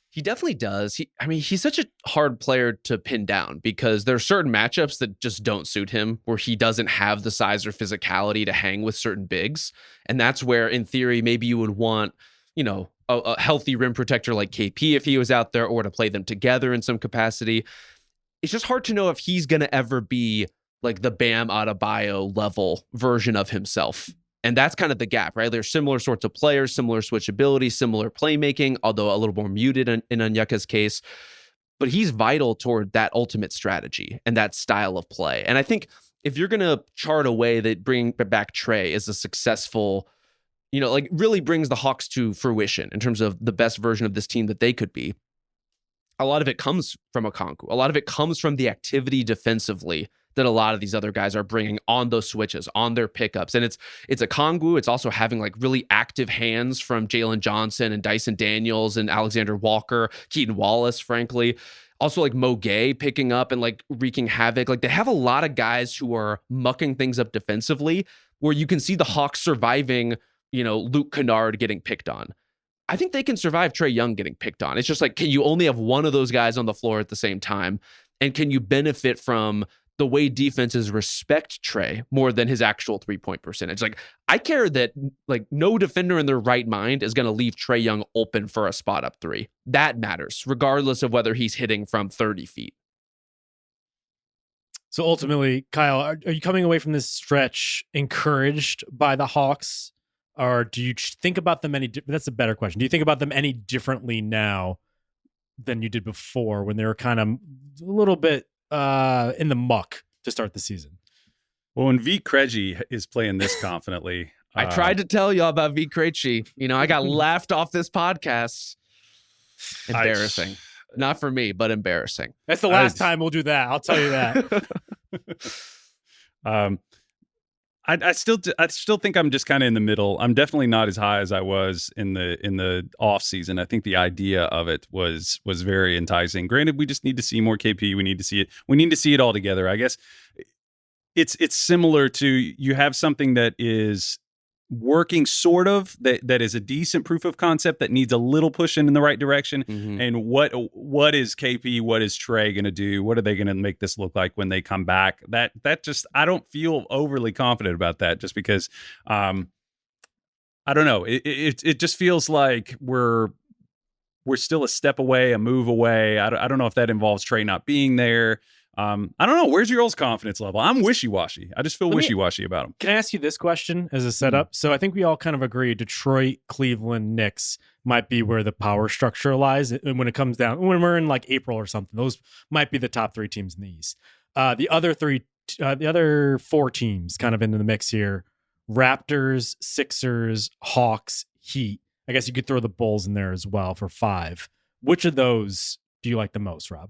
He definitely does. He's such a hard player to pin down, because there are certain matchups that just don't suit him, where he doesn't have the size or physicality to hang with certain bigs. And that's where, in theory, maybe you would want, a healthy rim protector like KP if he was out there, or to play them together in some capacity. It's just hard to know if he's going to ever be like the Bam Adebayo level version of himself. And that's kind of the gap, right? They're similar sorts of players, similar switchability, similar playmaking, although a little more muted in Onyeka's case. But he's vital toward that ultimate strategy and that style of play. And I think if you're going to chart a way that bring back Trey is a successful, like really brings the Hawks to fruition in terms of the best version of this team that they could be, a lot of it comes from Okongwu. A lot of it comes from the activity defensively that a lot of these other guys are bringing on those switches, on their pickups. And it's Okongwu. It's also having like really active hands from Jalen Johnson and Dyson Daniels and Alexander Walker, Keaton Wallace, frankly. Also like Mo Gay picking up and like wreaking havoc. Like they have a lot of guys who are mucking things up defensively, where you can see the Hawks surviving, Luke Kennard getting picked on. I think they can survive Trae Young getting picked on. It's just like, can you only have one of those guys on the floor at the same time? And can you benefit from the way defenses respect Trae more than his actual 3-point percentage? Like, I care that like no defender in their right mind is going to leave Trae Young open for a spot up three. That matters, regardless of whether he's hitting from 30 feet. So ultimately, Kyle, are you coming away from this stretch encouraged by the Hawks? Or do you think about them that's a better question. Do you think about them any differently now than you did before, when they were kind of a little bit in the muck to start the season? Well, when V. Krejci is playing this confidently. I tried to tell y'all about V. Krejci. I got laughed off this podcast. Embarrassing. Not for me, but embarrassing. That's the last time we'll do that. I'll tell you that. I still think I'm just kind of in the middle. I'm definitely not as high as I was in the off season. I think the idea of it was very enticing. Granted, we just need to see more KP. We need to see it. We need to see it all together. I guess it's similar to, you have something that is working sort of, that is a decent proof of concept that needs a little push in the right direction. Mm-hmm. And what is KP, what is Trae going to do? What are they going to make this look like when they come back? That just, I don't feel overly confident about that, just because I don't know. It just feels like we're still a step away, a move away. I don't know if that involves Trae not being there. I don't know. Where's your all's confidence level? I'm wishy-washy. I just feel wishy-washy about him. Can I ask you this question as a setup? Mm-hmm. So I think we all kind of agree Detroit, Cleveland, Knicks might be where the power structure lies. And when it comes down, when we're in like April or something, those might be the top three teams in the East. The other four teams kind of into the mix here: Raptors, Sixers, Hawks, Heat. I guess you could throw the Bulls in there as well for 5. Which of those do you like the most, Rob?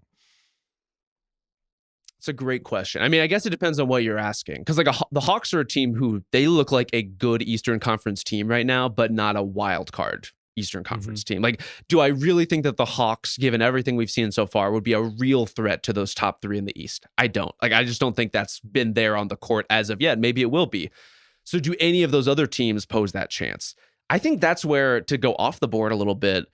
It's a great question. I guess it depends on what you're asking. Because the Hawks are a team who they look like a good Eastern Conference team right now, but not a wild card Eastern Conference team. Like, do I really think that the Hawks, given everything we've seen so far, would be a real threat to those top 3 in the East? I don't. I just don't think that's been there on the court as of yet. Maybe it will be. So do any of those other teams pose that chance? I think that's where, to go off the board a little bit,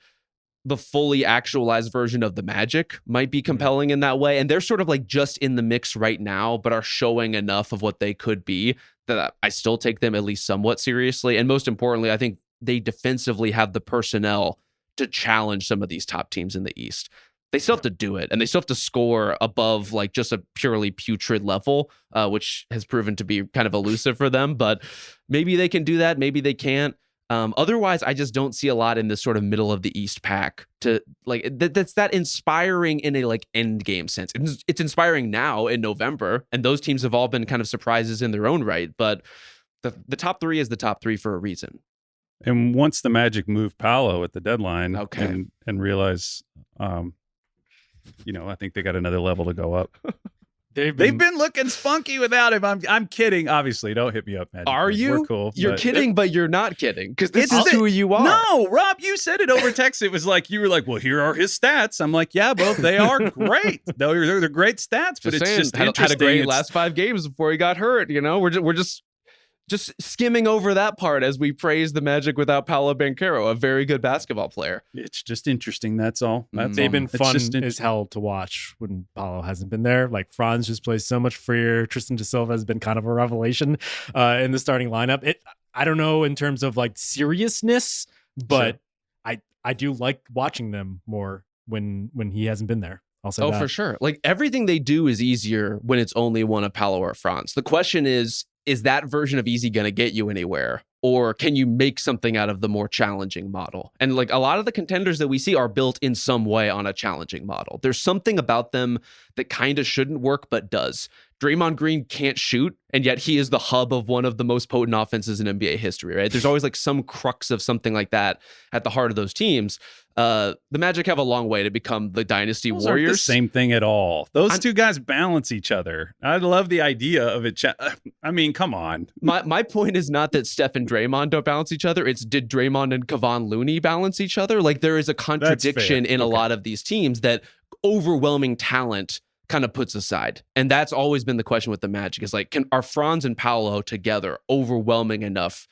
the fully actualized version of the Magic might be compelling in that way. And they're sort of like just in the mix right now, but are showing enough of what they could be that I still take them at least somewhat seriously. And most importantly, I think they defensively have the personnel to challenge some of these top teams in the East. they still have to do it, and they still have to score above like just a purely putrid level, which has proven to be kind of elusive for them. But maybe they can do that. Maybe they can't. Otherwise, I just don't see a lot in this sort of middle of the East pack to like that's that inspiring in a like end game sense. It's inspiring now in November, and those teams have all been kind of surprises in their own right. But the top three is the top three for a reason. And once the Magic moved Paolo at the deadline, okay, and realize, I think they got another level to go up. They've been looking spunky without him. I'm kidding. Obviously, don't hit me up, Magic. Are you? We're cool. You're kidding, but you're not kidding because this is who you are. No, Rob, you said it over text. It was like you were like, "Well, here are his stats." I'm like, "Yeah, bro, they are great. They're great stats." But it's just interesting. Had a great last 5 games before he got hurt. We're just skimming over that part as we praise the Magic without Paolo Banchero, a very good basketball player. It's just interesting. That's all. They've been fun as hell to watch when Paolo hasn't been there. Like Franz just plays so much freer. Tristan da Silva has been kind of a revelation in the starting lineup. I don't know in terms of like seriousness, but sure. I do like watching them more when he hasn't been there. I'll say that. For sure. Like everything they do is easier when it's only one of Paolo or Franz. The question is that version of easy going to get you anywhere? Or can you make something out of the more challenging model? And like a lot of the contenders that we see are built in some way on a challenging model. There's something about them that kind of shouldn't work, but does. Draymond Green can't shoot, and yet he is the hub of one of the most potent offenses in NBA history, right? There's always like some crux of something like that at the heart of those teams. The Magic have a long way to become the dynasty Those warriors. Aren't the same thing at all. Those two guys balance each other. I love the idea of it. I mean, come on. My point is not that Steph and Draymond don't balance each other. It's did Draymond and Kevon Looney balance each other? Like there is a contradiction in a lot of these teams that overwhelming talent kind of puts aside. And that's always been the question with the Magic is like, are Franz and Paolo together overwhelming enough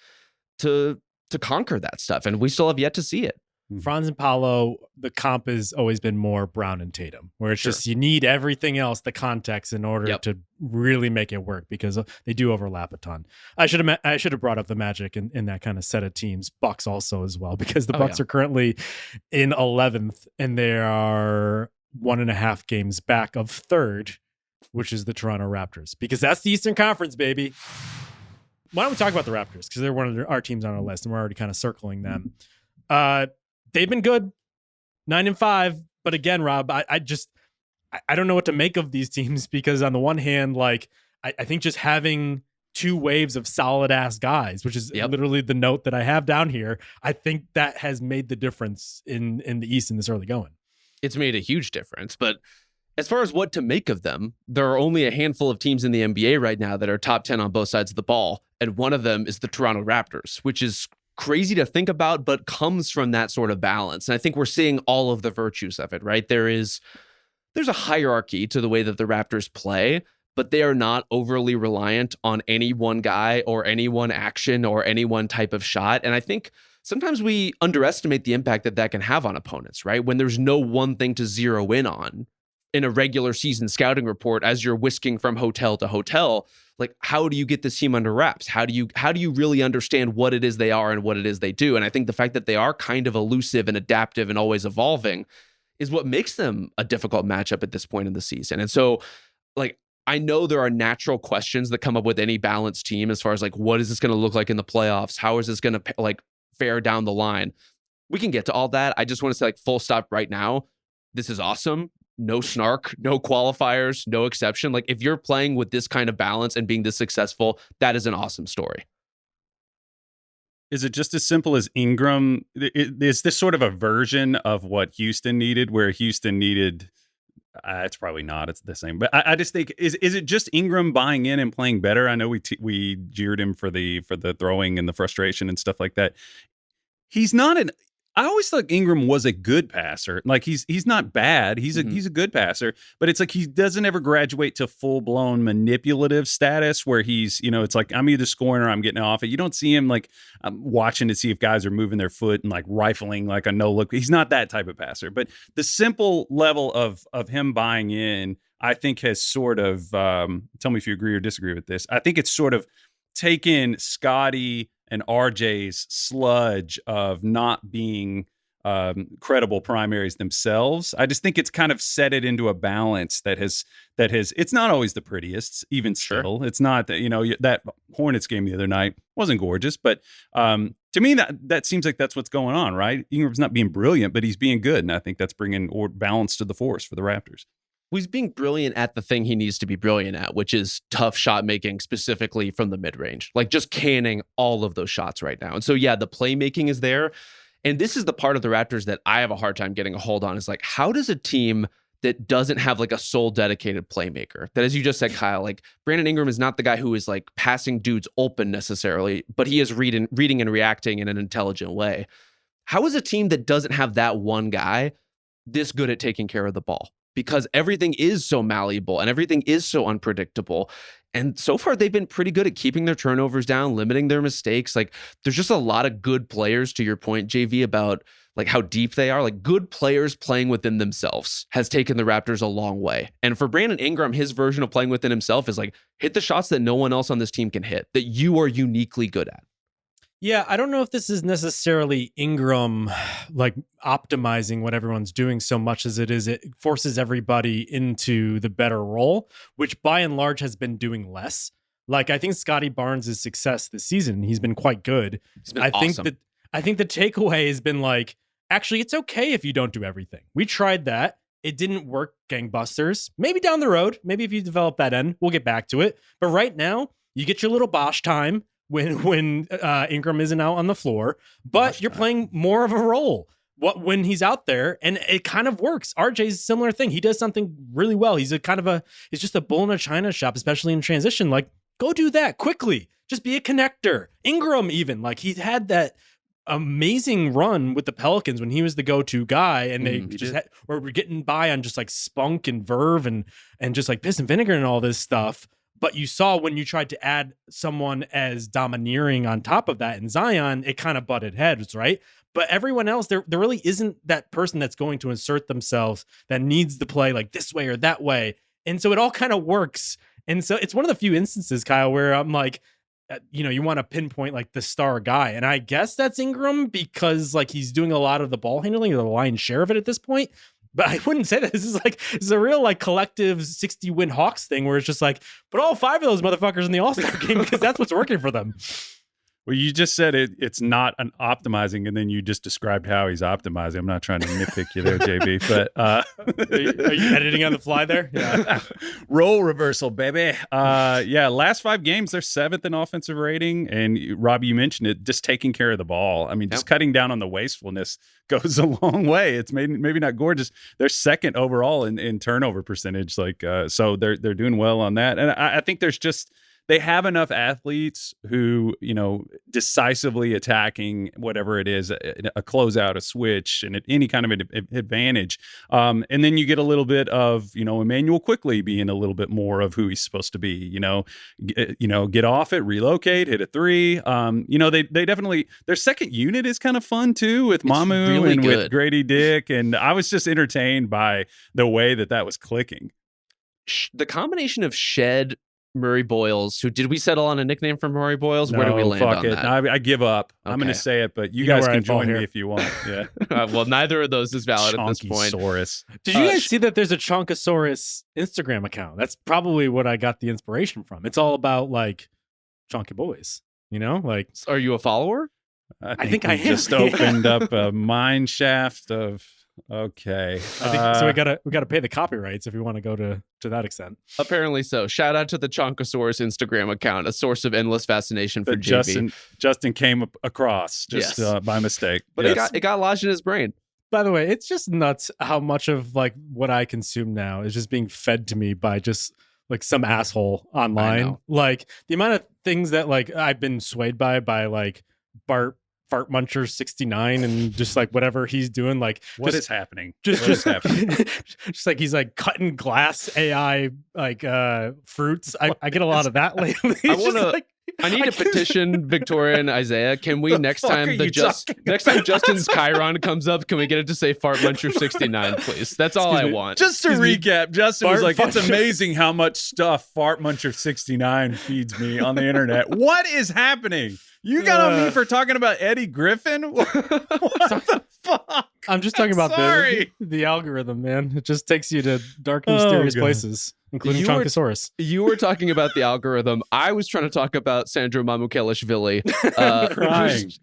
to conquer that stuff? And we still have yet to see it. Franz and Paolo, the comp has always been more Brown and Tatum, where it's just you need everything else, the context, in order to really make it work because they do overlap a ton. I should have brought up the Magic in that kind of set of teams. Bucks also as well, because the Bucks are currently in 11th and they are 1.5 games back of 3rd, which is the Toronto Raptors, because that's the Eastern Conference, baby. Why don't we talk about the Raptors? Because they're one of our teams on our list and we're already kind of circling them. They've been good, 9-5. But again, Rob, I don't know what to make of these teams because on the one hand, like I think just having 2 waves of solid ass guys, which is literally the note that I have down here, I think that has made the difference in the East in this early going. It's made a huge difference. But as far as what to make of them, there are only a handful of teams in the NBA right now that are top 10 on both sides of the ball. And one of them is the Toronto Raptors, which is crazy to think about, but comes from that sort of balance. And I think we're seeing all of the virtues of it, right? There's a hierarchy to the way that the Raptors play, but they are not overly reliant on any one guy or any one action or any one type of shot. And I think sometimes we underestimate the impact that can have on opponents, right? When there's no one thing to zero in on in a regular season scouting report as you're whisking from hotel to hotel. Like, how do you get this team under wraps? How do you really understand what it is they are and what it is they do? And I think the fact that they are kind of elusive and adaptive and always evolving is what makes them a difficult matchup at this point in the season. And so, like, I know there are natural questions that come up with any balanced team as far as like, what is this going to look like in the playoffs? How is this going to like fare down the line? We can get to all that. I just want to say like full stop right now. This is awesome. No snark, no qualifiers, no exception. Like if you're playing with this kind of balance and being this successful, that is an awesome story. Is it just as simple as Ingram? Is this sort of a version of what Houston needed, where Houston needed, it's probably not, it's the same. But I just think, is it just Ingram buying in and playing better? I know we jeered him for the throwing and the frustration and stuff like that. He's not I always thought Ingram was a good passer. Like he's not bad. He's a good passer, but it's like he doesn't ever graduate to full blown manipulative status where he's, it's like I'm either scoring or I'm getting off it. You don't see him like watching to see if guys are moving their foot and like rifling like a no look. He's not that type of passer, but the simple level of him buying in, I think has sort of, tell me if you agree or disagree with this. I think it's sort of taken Scotty and RJ's sludge of not being credible primaries themselves. I just think it's kind of set it into a balance that has it's not always the prettiest, even still. It's not that, that Hornets game the other night wasn't gorgeous, but to me that seems like that's what's going on, right? Ingram's not being brilliant, but he's being good, and I think that's bringing balance to the force for the Raptors. Well, he's being brilliant at the thing he needs to be brilliant at, which is tough shot making, specifically from the mid-range, like just canning all of those shots right now. And so, yeah, the playmaking is there. And this is the part of the Raptors that I have a hard time getting a hold on, is like, how does a team that doesn't have like a sole dedicated playmaker, that, as you just said, Kyle, like Brandon Ingram is not the guy who is like passing dudes open necessarily, but he is reading and reacting in an intelligent way. How is a team that doesn't have that one guy this good at taking care of the ball? Because everything is so malleable and everything is so unpredictable. And so far, they've been pretty good at keeping their turnovers down, limiting their mistakes. Like, there's just a lot of good players, to your point, JV, about like how deep they are. Like, good players playing within themselves has taken the Raptors a long way. And for Brandon Ingram, his version of playing within himself is like, hit the shots that no one else on this team can hit, that you are uniquely good at. Yeah, I don't know if this is necessarily Ingram like optimizing what everyone's doing so much as it forces everybody into the better role, which by and large has been doing less. Like, I think Scotty Barnes' success this season, he's been quite good. He's been awesome. I think the takeaway has been like, actually, it's okay if you don't do everything. We tried that. It didn't work gangbusters. Maybe down the road, maybe if you develop that end, we'll get back to it. But right now, you get your little Bosch time when Ingram isn't out on the floor, but you're playing more of a role when he's out there, and it kind of works. RJ's a similar thing. He does something really well. He's he's just a bull in a china shop, especially in transition. Like, go do that quickly. Just be a connector. Ingram, even, like, he had that amazing run with the Pelicans when he was the go-to guy, and they were getting by on just like spunk and verve and just like piss and vinegar and all this stuff. But you saw when you tried to add someone as domineering on top of that in Zion, it kind of butted heads, right? But everyone else, there really isn't that person that's going to insert themselves that needs to play like this way or that way. And so it all kind of works. And so it's one of the few instances, Kyle, where I'm like, you want to pinpoint like the star guy. And I guess that's Ingram, because like he's doing a lot of the ball handling, or the lion's share of it at this point. But I wouldn't say that this is a real like collective 60-win Hawks thing, where it's just like, put all 5 of those motherfuckers in the All-Star game, because that's what's working for them. Well, you just said it's not an optimizing, and then you just described how he's optimizing. I'm not trying to nitpick you there, JB, but are you editing on the fly there? Yeah. Role reversal, baby. Last 5 games, they're 7th in offensive rating, and Robbie, you mentioned it, just taking care of the ball. I mean, just cutting down on the wastefulness goes a long way. It's maybe not gorgeous. They're 2nd overall in turnover percentage, so they're doing well on that. And I think they have enough athletes who, decisively attacking whatever it is, a closeout, a switch, and any kind of advantage. And then you get a little bit of, Emmanuel Quickley being a little bit more of who he's supposed to be, get off it, relocate, hit a 3. They definitely, their second unit is kind of fun too, with Mamu really and good with Grady Dick. And I was just entertained by the way that was clicking. The combination of Shed, Murray Boyles, did we settle on a nickname for Murray Boyles? Where do we land on that? No, I give up. Okay. I'm going to say it, but you guys can join me if you want. Yeah. Well, neither of those is valid at this point. Did you guys see that there's a Chonkosaurus Instagram account? That's probably what I got the inspiration from. It's all about like chonky boys, like. Are you a follower? I think I am. Just opened up a mine shaft of. Okay. So we gotta pay the copyrights if we want to go to that extent. Apparently so. Shout out to the Chonkosaurus Instagram account, a source of endless fascination for JV. Justin came across just by mistake. But it got lodged in his brain. By the way, it's just nuts how much of like what I consume now is just being fed to me by just like some asshole online. Like the amount of things that like I've been swayed by like Fart Muncher 69 and just like whatever he's doing, like what is happening? Just like he's like cutting glass AI like fruits. I get a lot of that lately. I need to petition Victoria and Isaiah. Can we next time Justin's Chiron comes up, can we get it to say Fart Muncher 69, please? That's all I want. Just to recap, Justin was like, it's amazing how much stuff Fart Muncher 69 feeds me on the internet. What is happening? You got on me for talking about Eddie Griffin? What the fuck? I'm just talking about the algorithm, man. It just takes you to dark and mysterious places, including Chonkosaurus. You were talking about the algorithm. I was trying to talk about Sandro Mamukelashvili. Crying.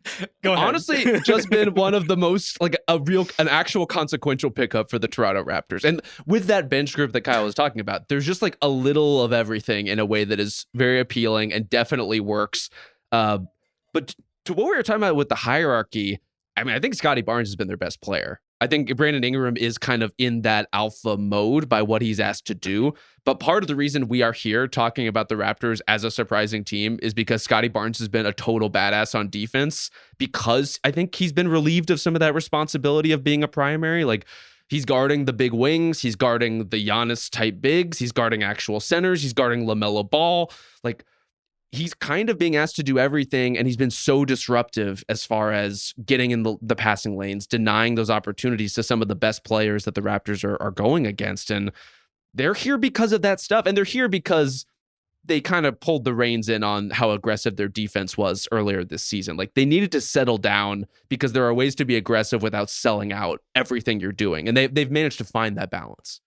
Go ahead. Honestly, just been one of the most, like, an actual consequential pickup for the Toronto Raptors. And with that bench group that Kyle was talking about, there's just like a little of everything in a way that is very appealing and definitely works. But to what we were talking about with the hierarchy, I mean, I think Scotty Barnes has been their best player. I think Brandon Ingram is kind of in that alpha mode by what he's asked to do. But part of the reason we are here talking about the Raptors as a surprising team is because Scotty Barnes has been a total badass on defense, because I think he's been relieved of some of that responsibility of being a primary. Like, he's guarding the big wings, he's guarding the Giannis type bigs, he's guarding actual centers, he's guarding LaMelo Ball. Like, he's kind of being asked to do everything, and he's been so disruptive as far as getting in the passing lanes, denying those opportunities to some of the best players that the Raptors are going against. And they're here because of that stuff. And they're here because they kind of pulled the reins in on how aggressive their defense was earlier this season. Like, they needed to settle down because there are ways to be aggressive without selling out everything you're doing. And they've managed to find that balance.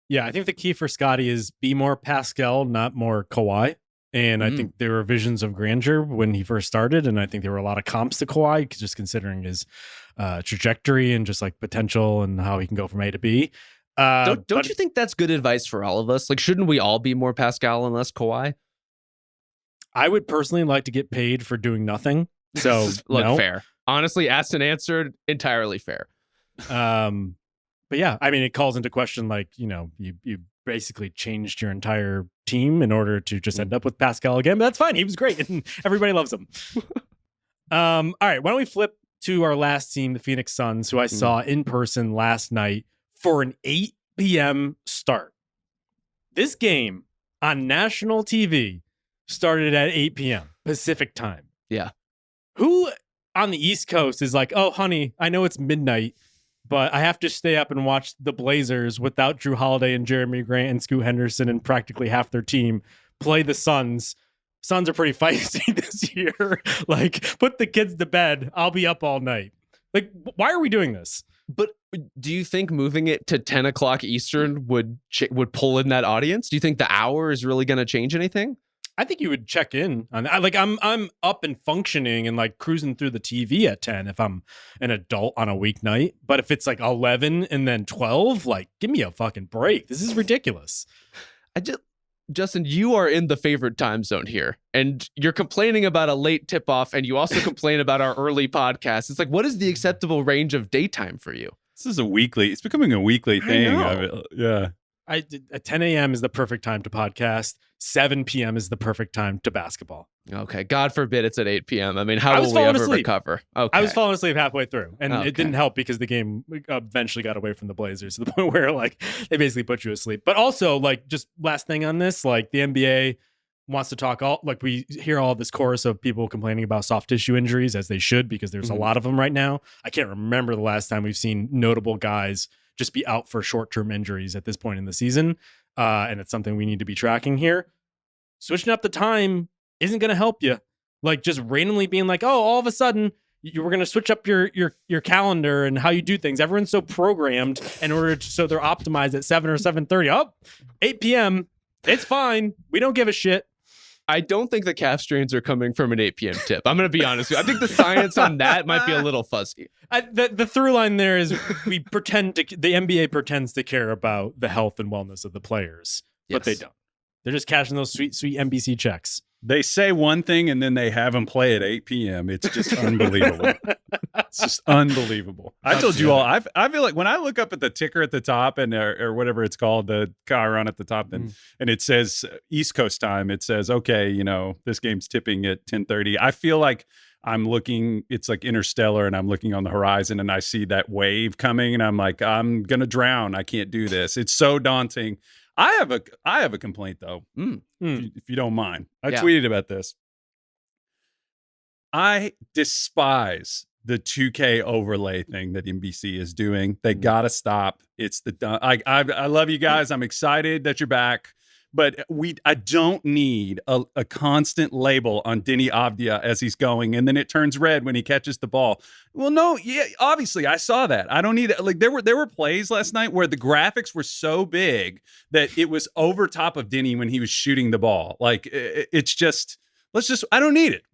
Yeah, I think the key for Scotty is be more Pascal, not more Kawhi. And I think there were visions of grandeur when he first started. And I think there were a lot of comps to Kawhi, just considering his trajectory and just like potential and how he can go from A to B. Don't you think that's good advice for all of us? Like, shouldn't we all be more Pascal and less Kawhi? I would personally like to get paid for doing nothing. So look, fair. Honestly, asked and answered, entirely fair. But yeah, I mean, it calls into question, like, you basically changed your entire team in order to just end up with Pascal again. But that's fine. He was great, and everybody loves him. All right, why don't we flip to our last team, the Phoenix Suns, who I saw in person last night for an 8 p.m. start. This game on national TV started at 8 p.m. Pacific time. Yeah. Who on the East Coast is like, oh, honey, I know it's midnight, but I have to stay up and watch the Blazers without Drew Holiday and Jeremy Grant and Scoot Henderson and practically half their team play the Suns. Suns are pretty feisty this year. Like, put the kids to bed. I'll be up all night. Like, why are we doing this? But do you think moving it to 10 o'clock Eastern would pull in that audience? Do you think the hour is really going to change anything? I think you would check in on that. Like, I'm up and functioning and like cruising through the TV at 10 if I'm an adult on a weeknight. But if it's like 11 and then 12, like, give me a fucking break. This is ridiculous. Justin, you are in the favorite time zone here, and you're complaining about a late tip-off, and you also complain about our early podcast. It's like, what is the acceptable range of daytime for you? This is it's becoming a weekly thing. Yeah. At 10 a.m. is the perfect time to podcast. 7 p.m. is the perfect time to basketball. Okay. God forbid it's at 8 p.m. I mean, how will we ever recover? Okay. I was falling asleep halfway through, and it didn't help because the game eventually got away from the Blazers to the point where like they basically put you asleep. But also, like, just last thing on this, like the NBA wants to talk we hear all this chorus of people complaining about soft tissue injuries, as they should, because there's a lot of them right now. I can't remember the last time we've seen notable guys just be out for short-term injuries at this point in the season. And it's something we need to be tracking here. Switching up the time isn't going to help you. Like, just randomly being like, oh, all of a sudden you were going to switch up your calendar and how you do things. Everyone's so programmed so they're optimized at 7 or 7:30. Oh, 8 p.m. It's fine. We don't give a shit. I don't think the calf strains are coming from an 8 p.m. tip. I'm going to be honest with you. I think the science on that might be a little fuzzy. The through line there is the NBA pretends to care about the health and wellness of the players, but they don't. They're just cashing those sweet, sweet NBC checks. They say one thing and then they have them play at 8 p.m. It's just unbelievable. It's just unbelievable. I told you all, I feel like when I look up at the ticker at the top and or whatever it's called, the chyron at the top, and it says East Coast time, it says, okay, this game's tipping at 10:30. I feel like I'm looking, it's like Interstellar, and I'm looking on the horizon and I see that wave coming and I'm like, I'm going to drown. I can't do this. It's so daunting. I have a complaint though, if you don't mind. I tweeted about this. I despise the 2K overlay thing that NBC is doing. They gotta stop. It's I love you guys. I'm excited that you're back, but I don't need a constant label on Denny Avdia as he's going, and then it turns red when he catches the ball. Well, no, yeah, obviously I saw that. I don't need it. Like there were plays last night where the graphics were so big that it was over top of Denny when he was shooting the ball. Like it's just. I don't need it.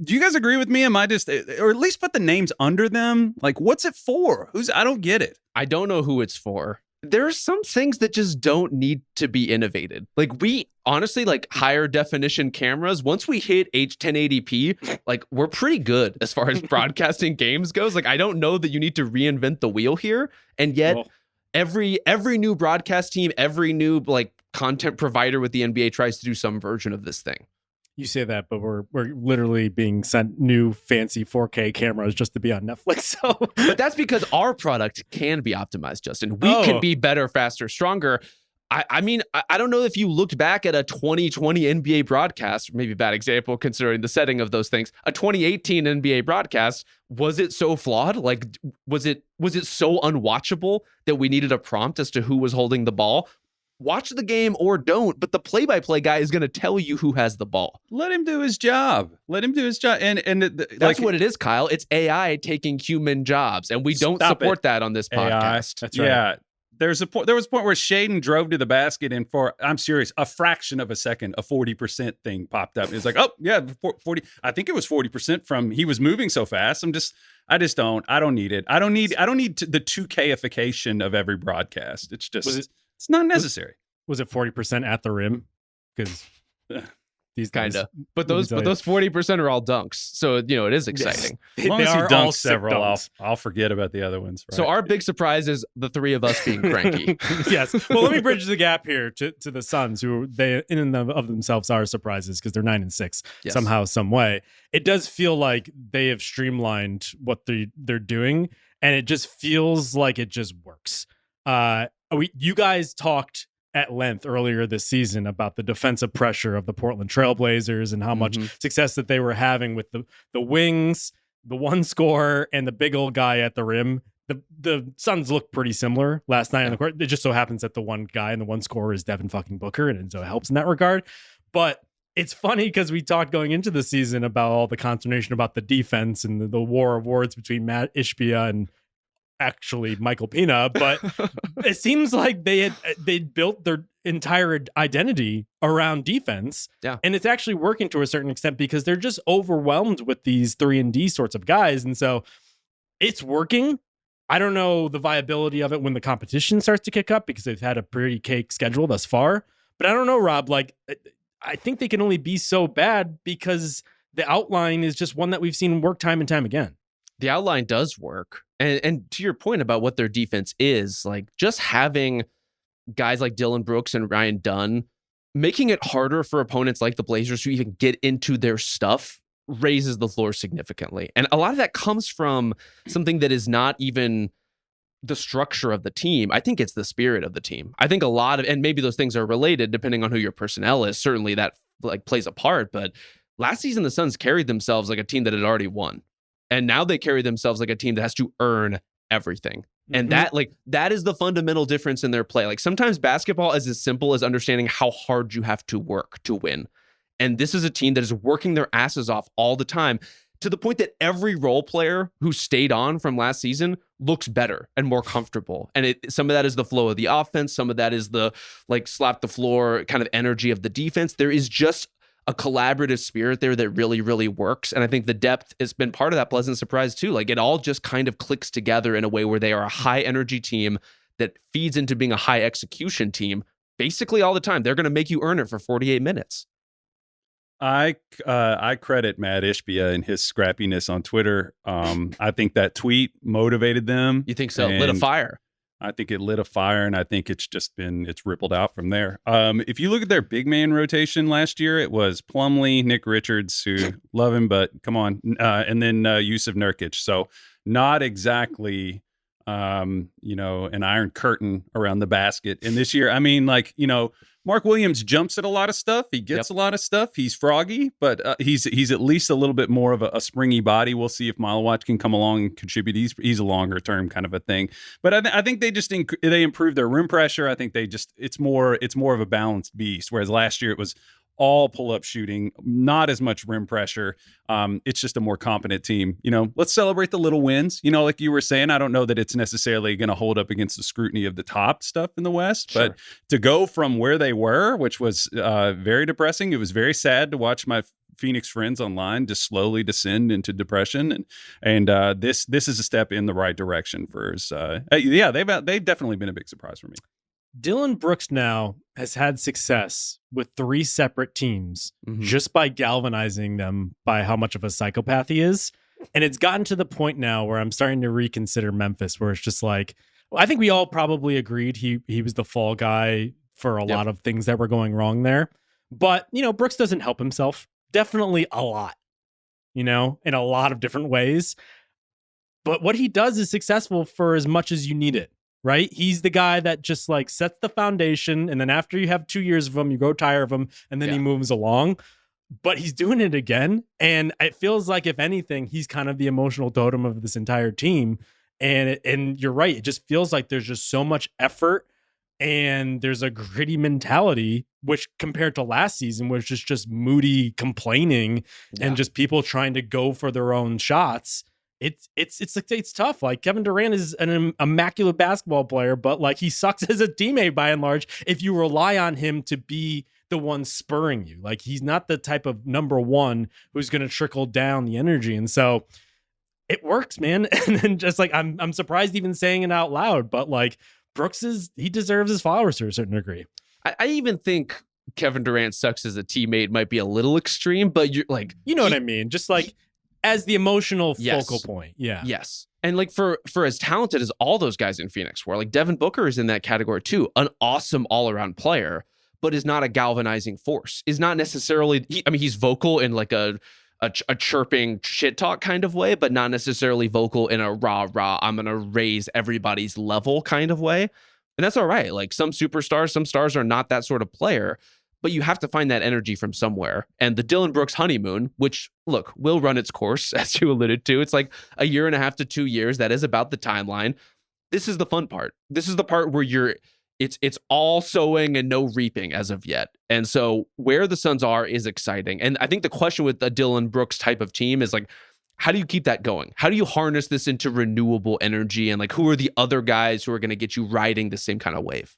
Do you guys agree with me? Am I just, or at least put the names under them? Like, what's it for? I don't get it. I don't know who it's for. There are some things that just don't need to be innovated. Like we honestly, like higher definition cameras, once we hit 1080p, like we're pretty good as far as broadcasting games goes. Like I don't know that you need to reinvent the wheel here. And yet every new broadcast team, every new like content provider with the NBA tries to do some version of this thing. You say that, but we're literally being sent new fancy 4K cameras just to be on Netflix. So, but that's because our product can be optimized, Justin. We can be better, faster, stronger. I mean, I don't know if you looked back at a 2020 NBA broadcast, maybe a bad example considering the setting of those things. A 2018 NBA broadcast, was it so flawed? Like, was it so unwatchable that we needed a prompt as to who was holding the ball? Watch the game or don't, but the play-by-play guy is going to tell you who has the ball. Let him do his job. And that's what it is, Kyle. It's AI taking human jobs, and we don't support that on this podcast. That's right. Yeah. There was a point where Shaden drove to the basket, and I'm serious, a fraction of a second, a 40% thing popped up. It's like, oh yeah, 40. I think it was 40% from he was moving so fast. I don't need it. I don't need the 2K-ification of every broadcast. It's just. It's not necessary. Was it 40% at the rim? Because these kind of, but those 40% are all dunks, so it is exciting. As long as you dunk several, I'll forget about the other ones. Right? So our big surprise is the three of us being cranky. Yes. Well, let me bridge the gap here to the Suns, who they in and of themselves are surprises because they're 9-6 somehow, some way. It does feel like they have streamlined what they're doing, and it just feels like it just works. You guys talked at length earlier this season about the defensive pressure of the Portland Trailblazers and how much success that they were having with the wings, the one scorer, and the big old guy at the rim. The Suns look pretty similar last night on the court. It just so happens that the one guy and the one scorer is Devin fucking Booker, and so it helps in that regard. But it's funny because we talked going into the season about all the consternation about the defense and the war of words between Matt Ishbia and actually Michael Pina, but it seems like they'd built their entire identity around defense. Yeah. And it's actually working to a certain extent because they're just overwhelmed with these 3-and-D sorts of guys. And so it's working. I don't know the viability of it when the competition starts to kick up because they've had a pretty cake schedule thus far. But I don't know, Rob, like I think they can only be so bad because the outline is just one that we've seen work time and time again. The outline does work. And to your point about what their defense is, like just having guys like Dylan Brooks and Ryan Dunn, making it harder for opponents like the Blazers to even get into their stuff raises the floor significantly. And a lot of that comes from something that is not even the structure of the team. I think it's the spirit of the team. I think and maybe those things are related depending on who your personnel is. Certainly that like plays a part. But last season, the Suns carried themselves like a team that had already won. And now they carry themselves like a team that has to earn everything. And that is the fundamental difference in their play. Like sometimes basketball is as simple as understanding how hard you have to work to win. And this is a team that is working their asses off all the time to the point that every role player who stayed on from last season looks better and more comfortable. And some of that is the flow of the offense. Some of that is the like slap the floor kind of energy of the defense. There is just a collaborative spirit there that really, really works. And I think the depth has been part of that pleasant surprise too. Like it all just kind of clicks together in a way where they are a high energy team that feeds into being a high execution team basically all the time. They're going to make you earn it for 48 minutes. I credit Matt Ishbia and his scrappiness on Twitter. I think that tweet motivated them. You think so? Lit a fire. I think it lit a fire, and I think it's rippled out from there. If you look at their big man rotation last year, it was Plumlee, Nick Richards, who love him, but come on, and then Yusuf Nurkic. So not exactly, an iron curtain around the basket. And this year, I mean, like, Mark Williams jumps at a lot of stuff. He gets a lot of stuff. He's froggy, but he's at least a little bit more of a springy body. We'll see if Malawach can come along and contribute. He's a longer term kind of a thing. But I think they just they improved their rim pressure. I think it's more of a balanced beast. Whereas last year it was all pull-up shooting, not as much rim pressure. It's just a more competent team. Let's celebrate the little wins. Like you were saying, I don't know that it's necessarily going to hold up against the scrutiny of the top stuff in the West. Sure. But to go from where they were, which was very depressing, it was very sad to watch my Phoenix friends online just slowly descend into depression. And this is a step in the right direction for us. They've definitely been a big surprise for me. Dillon Brooks now has had success with 3 separate teams just by galvanizing them by how much of a psychopath he is. And it's gotten to the point now where I'm starting to reconsider Memphis, where it's just like, I think we all probably agreed he was the fall guy for a lot of things that were going wrong there. But, Brooks doesn't help himself. Definitely a lot, in a lot of different ways. But what he does is successful for as much as you need it. Right? He's the guy that just like sets the foundation. And then after you have 2 years of him, you grow tired of him and then he moves along. But he's doing it again. And it feels like, if anything, he's kind of the emotional totem of this entire team. And you're right. It just feels like there's just so much effort and there's a gritty mentality, which compared to last season, which is just moody complaining and just people trying to go for their own shots. It's tough. Like, Kevin Durant is an immaculate basketball player, but like, he sucks as a teammate by and large if you rely on him to be the one spurring you. Like, he's not the type of number one who's going to trickle down the energy. And so it works, man. And then just like, I'm surprised even saying it out loud, but like, Brooks he deserves his flowers to a certain degree. I even think Kevin Durant sucks as a teammate might be a little extreme, but you're like, what I mean? Just like, as the emotional focal point. Yeah. Yes. And like for as talented as all those guys in Phoenix were, like Devin Booker is in that category too. An awesome all-around player, but is not a galvanizing force. Is not necessarily, he's vocal in like a chirping shit talk kind of way, but not necessarily vocal in a rah, I'm going to raise everybody's level kind of way. And that's all right. Like, some stars are not that sort of player. But you have to find that energy from somewhere. And the Dillon Brooks honeymoon, which, look, will run its course, as you alluded to. It's like 1.5 to 2 years. That is about the timeline. This is the fun part. This is the part where it's all sowing and no reaping as of yet. And so where the Suns are is exciting. And I think the question with the Dillon Brooks type of team is like, how do you keep that going? How do you harness this into renewable energy? And like, who are the other guys who are going to get you riding the same kind of wave?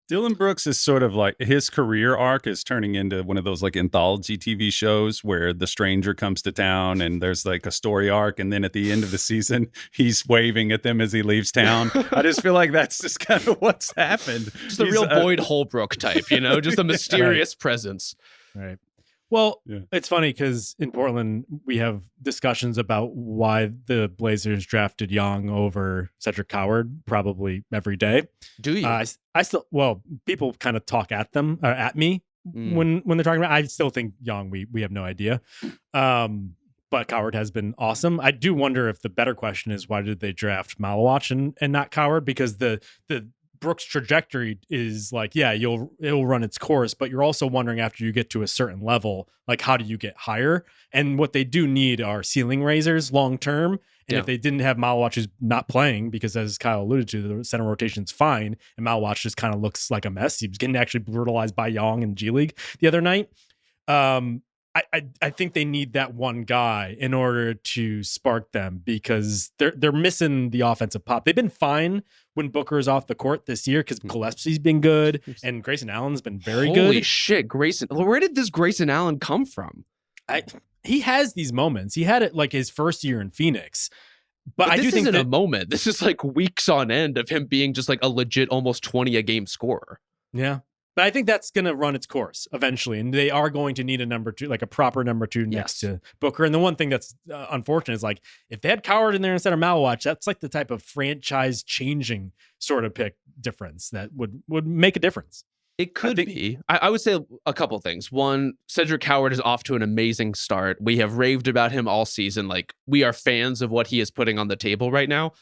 Dillon Brooks is sort of like, his career arc is turning into one of those like anthology TV shows where the stranger comes to town and there's like a story arc. And then at the end of the season, he's waving at them as he leaves town. I just feel like that's just kind of what's happened. Just a real Boyd Holbrook type, just a mysterious presence. Right. Well, It's funny because in Portland, we have discussions about why the Blazers drafted Young over Cedric Howard probably every day. Do you? I still, people kind of talk at them, at me when they're talking about, I still think Young, we have no idea. But Coward has been awesome. I do wonder if the better question is, why did they draft Malawach and not Coward? Because the Brooks' trajectory is like, it'll run its course, but you're also wondering, after you get to a certain level, like, how do you get higher? And what they do need are ceiling raisers long term. And if they didn't have Malawach, who's not playing, because as Kyle alluded to, the center rotation's fine, and Malawach just kind of looks like a mess. He was getting actually brutalized by Young in G League the other night. I think they need that one guy in order to spark them, because they're missing the offensive pop. They've been fine when Booker is off the court this year because Gillespie's been good and Grayson Allen's been very good. Holy shit, Grayson! Where did this Grayson Allen come from? He has these moments. He had it like his first year in Phoenix. But I do think isn't a moment. This is like weeks on end of him being just like a legit almost 20 a game scorer. Yeah. But I think that's going to run its course eventually. And they are going to need a number two, like a proper number two next to Booker. And the one thing that's unfortunate is, like, if they had Coward in there instead of Malawach, that's like the type of franchise changing sort of pick difference that would make a difference. It could be. I would say a couple things. One, Cedric Howard is off to an amazing start. We have raved about him all season. Like, we are fans of what he is putting on the table right now.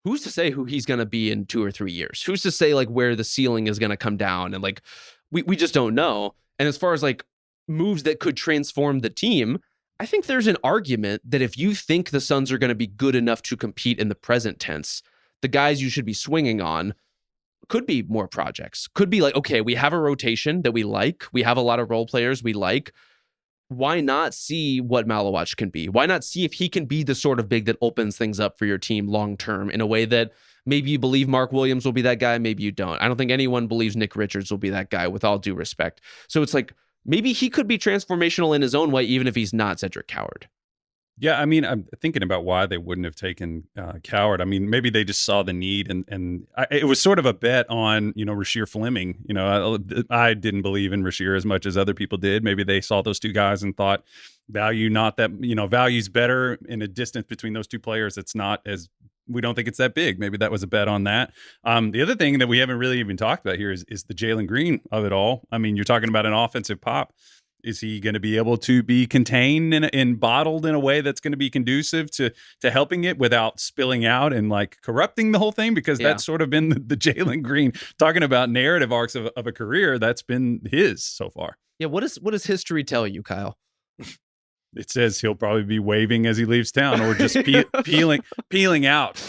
Who's to say who he's going to be in 2 or 3 years? Who's to say like where the ceiling is going to come down and like We just don't know. And as far as like moves that could transform the team, I think there's an argument that if you think the Suns are going to be good enough to compete in the present tense, the guys you should be swinging on could be more projects. Could be like, okay, we have a rotation that we like. We have a lot of role players we like. Why not see what Malawach can be? Why not see if he can be the sort of big that opens things up for your team long term in a way that maybe you believe Mark Williams will be that guy, maybe you don't. I don't think anyone believes Nick Richards will be that guy, with all due respect. So it's like, maybe he could be transformational in his own way, even if he's not Cedric Coward. Yeah, I mean, I'm thinking about why they wouldn't have taken Coward. I mean, maybe they just saw the need, and it was sort of a bet on, Rasheer Fleming. I didn't believe in Rasheer as much as other people did. Maybe they saw those two guys and thought value's better in a distance between those two players. It's not as, we don't think it's that big. Maybe that was a bet on that. The other thing that we haven't really even talked about here is the Jalen Green of it all. I mean, you're talking about an offensive pop. Is he going to be able to be contained and bottled in a way that's going to be conducive to helping it without spilling out and like corrupting the whole thing? Because that's sort of been the Jalen Green, talking about narrative arcs of a career, that's been his so far. Yeah. What does history tell you, Kyle? It says he'll probably be waving as he leaves town, or just peeling out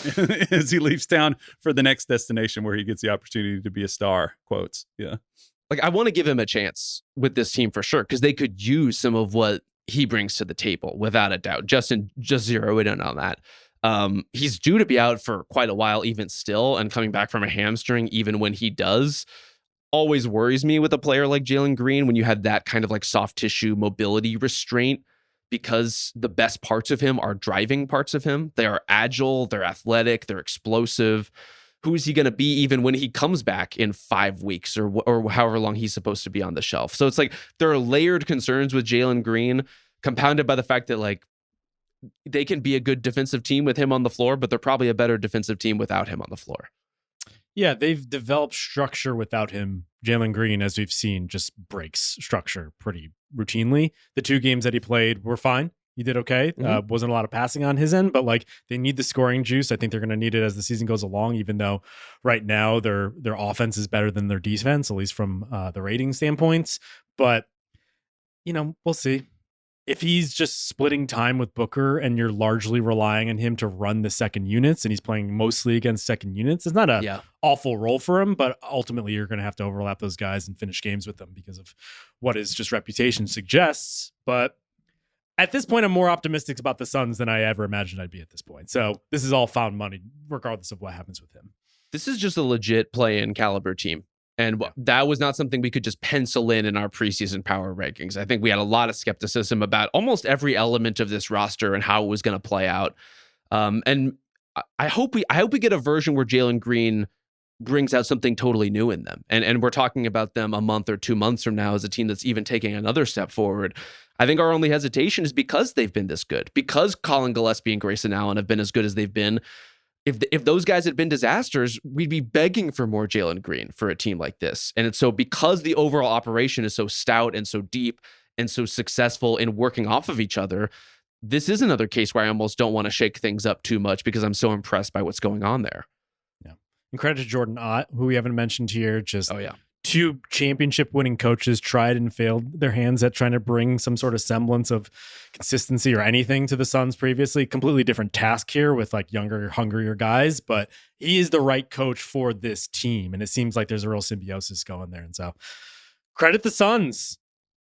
as he leaves town for the next destination where he gets the opportunity to be a star. Quotes. Yeah. Like, I want to give him a chance with this team for sure, because they could use some of what he brings to the table without a doubt. Just zero in on that. He's due to be out for quite a while, even still, and coming back from a hamstring, even when he does, always worries me with a player like Jalen Green when you have that kind of like soft tissue mobility restraint, because the best parts of him are driving parts of him. They are agile, they're athletic, they're explosive. Who is he going to be even when he comes back in 5 weeks or however long he's supposed to be on the shelf? So it's like there are layered concerns with Jalen Green, compounded by the fact that like they can be a good defensive team with him on the floor, but they're probably a better defensive team without him on the floor. Yeah, they've developed structure without him. Jalen Green, as we've seen, just breaks structure pretty routinely. The 2 games that he played were fine. He did okay. Wasn't a lot of passing on his end, but like they need the scoring juice. I think they're going to need it as the season goes along, even though right now their offense is better than their defense, at least from the rating standpoints. But, we'll see. If he's just splitting time with Booker and you're largely relying on him to run the second units and he's playing mostly against second units, it's not a awful role for him, but ultimately you're going to have to overlap those guys and finish games with them because of what his just reputation suggests. But at this point, I'm more optimistic about the Suns than I ever imagined I'd be at this point. So this is all found money, regardless of what happens with him. This is just a legit play-in caliber team. And that was not something we could just pencil in our preseason power rankings. I think we had a lot of skepticism about almost every element of this roster and how it was going to play out. And I hope we get a version where Jalen Green brings out something totally new in them. And we're talking about them a month or 2 months from now as a team that's even taking another step forward. I think our only hesitation is because they've been this good, because Colin Gillespie and Grayson Allen have been as good as they've been. If those guys had been disasters, we'd be begging for more Jalen Green for a team like this. And it's so because the overall operation is so stout and so deep and so successful in working off of each other, this is another case where I almost don't want to shake things up too much because I'm so impressed by what's going on there. Yeah. And credit to Jordan Ott, who we haven't mentioned here. Just 2 championship-winning coaches tried and failed their hands at trying to bring some sort of semblance of consistency or anything to the Suns previously. Completely different task here with like younger, hungrier guys, but he is the right coach for this team, and it seems like there's a real symbiosis going there. And so credit the Suns.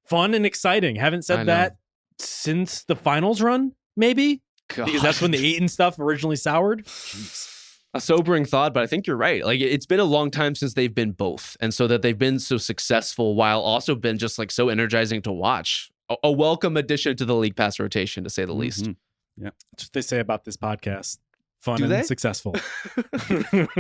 Fun and exciting. Haven't said that since the finals run, maybe? God. Because that's when the Ayton stuff originally soured. Jeez. A sobering thought, but I think you're right. Like, it's been a long time since they've been both. And so that they've been so successful while also been just like so energizing to watch. A welcome addition to the League Pass rotation, to say the least. Yeah. That's what they say about this podcast. Fun and successful. I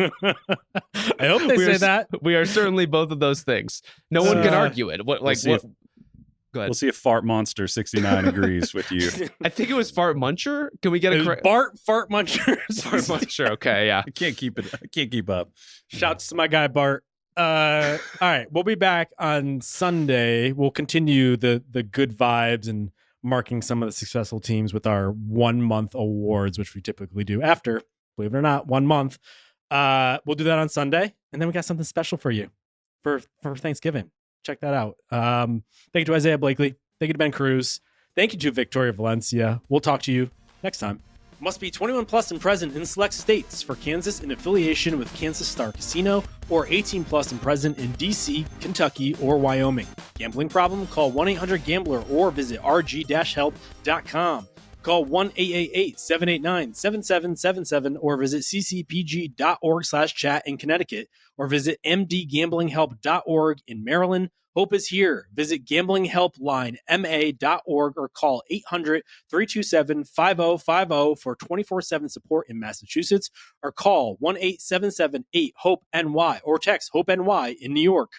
hope they say that. We are certainly both of those things. No one can argue it. We'll see if Fart Monster 69 agrees with you. I think it was Fart Muncher. Can we get a correct? Fart Muncher. Fart Muncher. Okay, yeah. I can't keep up. Shouts to my guy Bart. All right, we'll be back on Sunday. We'll continue the good vibes and marking some of the successful teams with our 1 month awards, which we typically do after, believe it or not, 1 month. We'll do that on Sunday, and then we got something special for you for Thanksgiving. check that out. Thank you to Isaiah Blakely. Thank you to Ben Cruz. Thank you to Victoria Valencia. We'll talk to you next time. Must be 21 plus and present in select states. For Kansas in affiliation with Kansas Star Casino, or 18 plus and present in DC, Kentucky, or Wyoming. Gambling problem? Call 1-800-GAMBLER or visit rg-help.com. Call 1-888-789-7777 or visit ccpg.org/chat in Connecticut, or visit mdgamblinghelp.org in Maryland. Hope is here. Visit gamblinghelplinema.org or call 800-327-5050 for 24/7 support in Massachusetts, or call 1-877-8-HOPE-NY or text HOPE-NY in New York.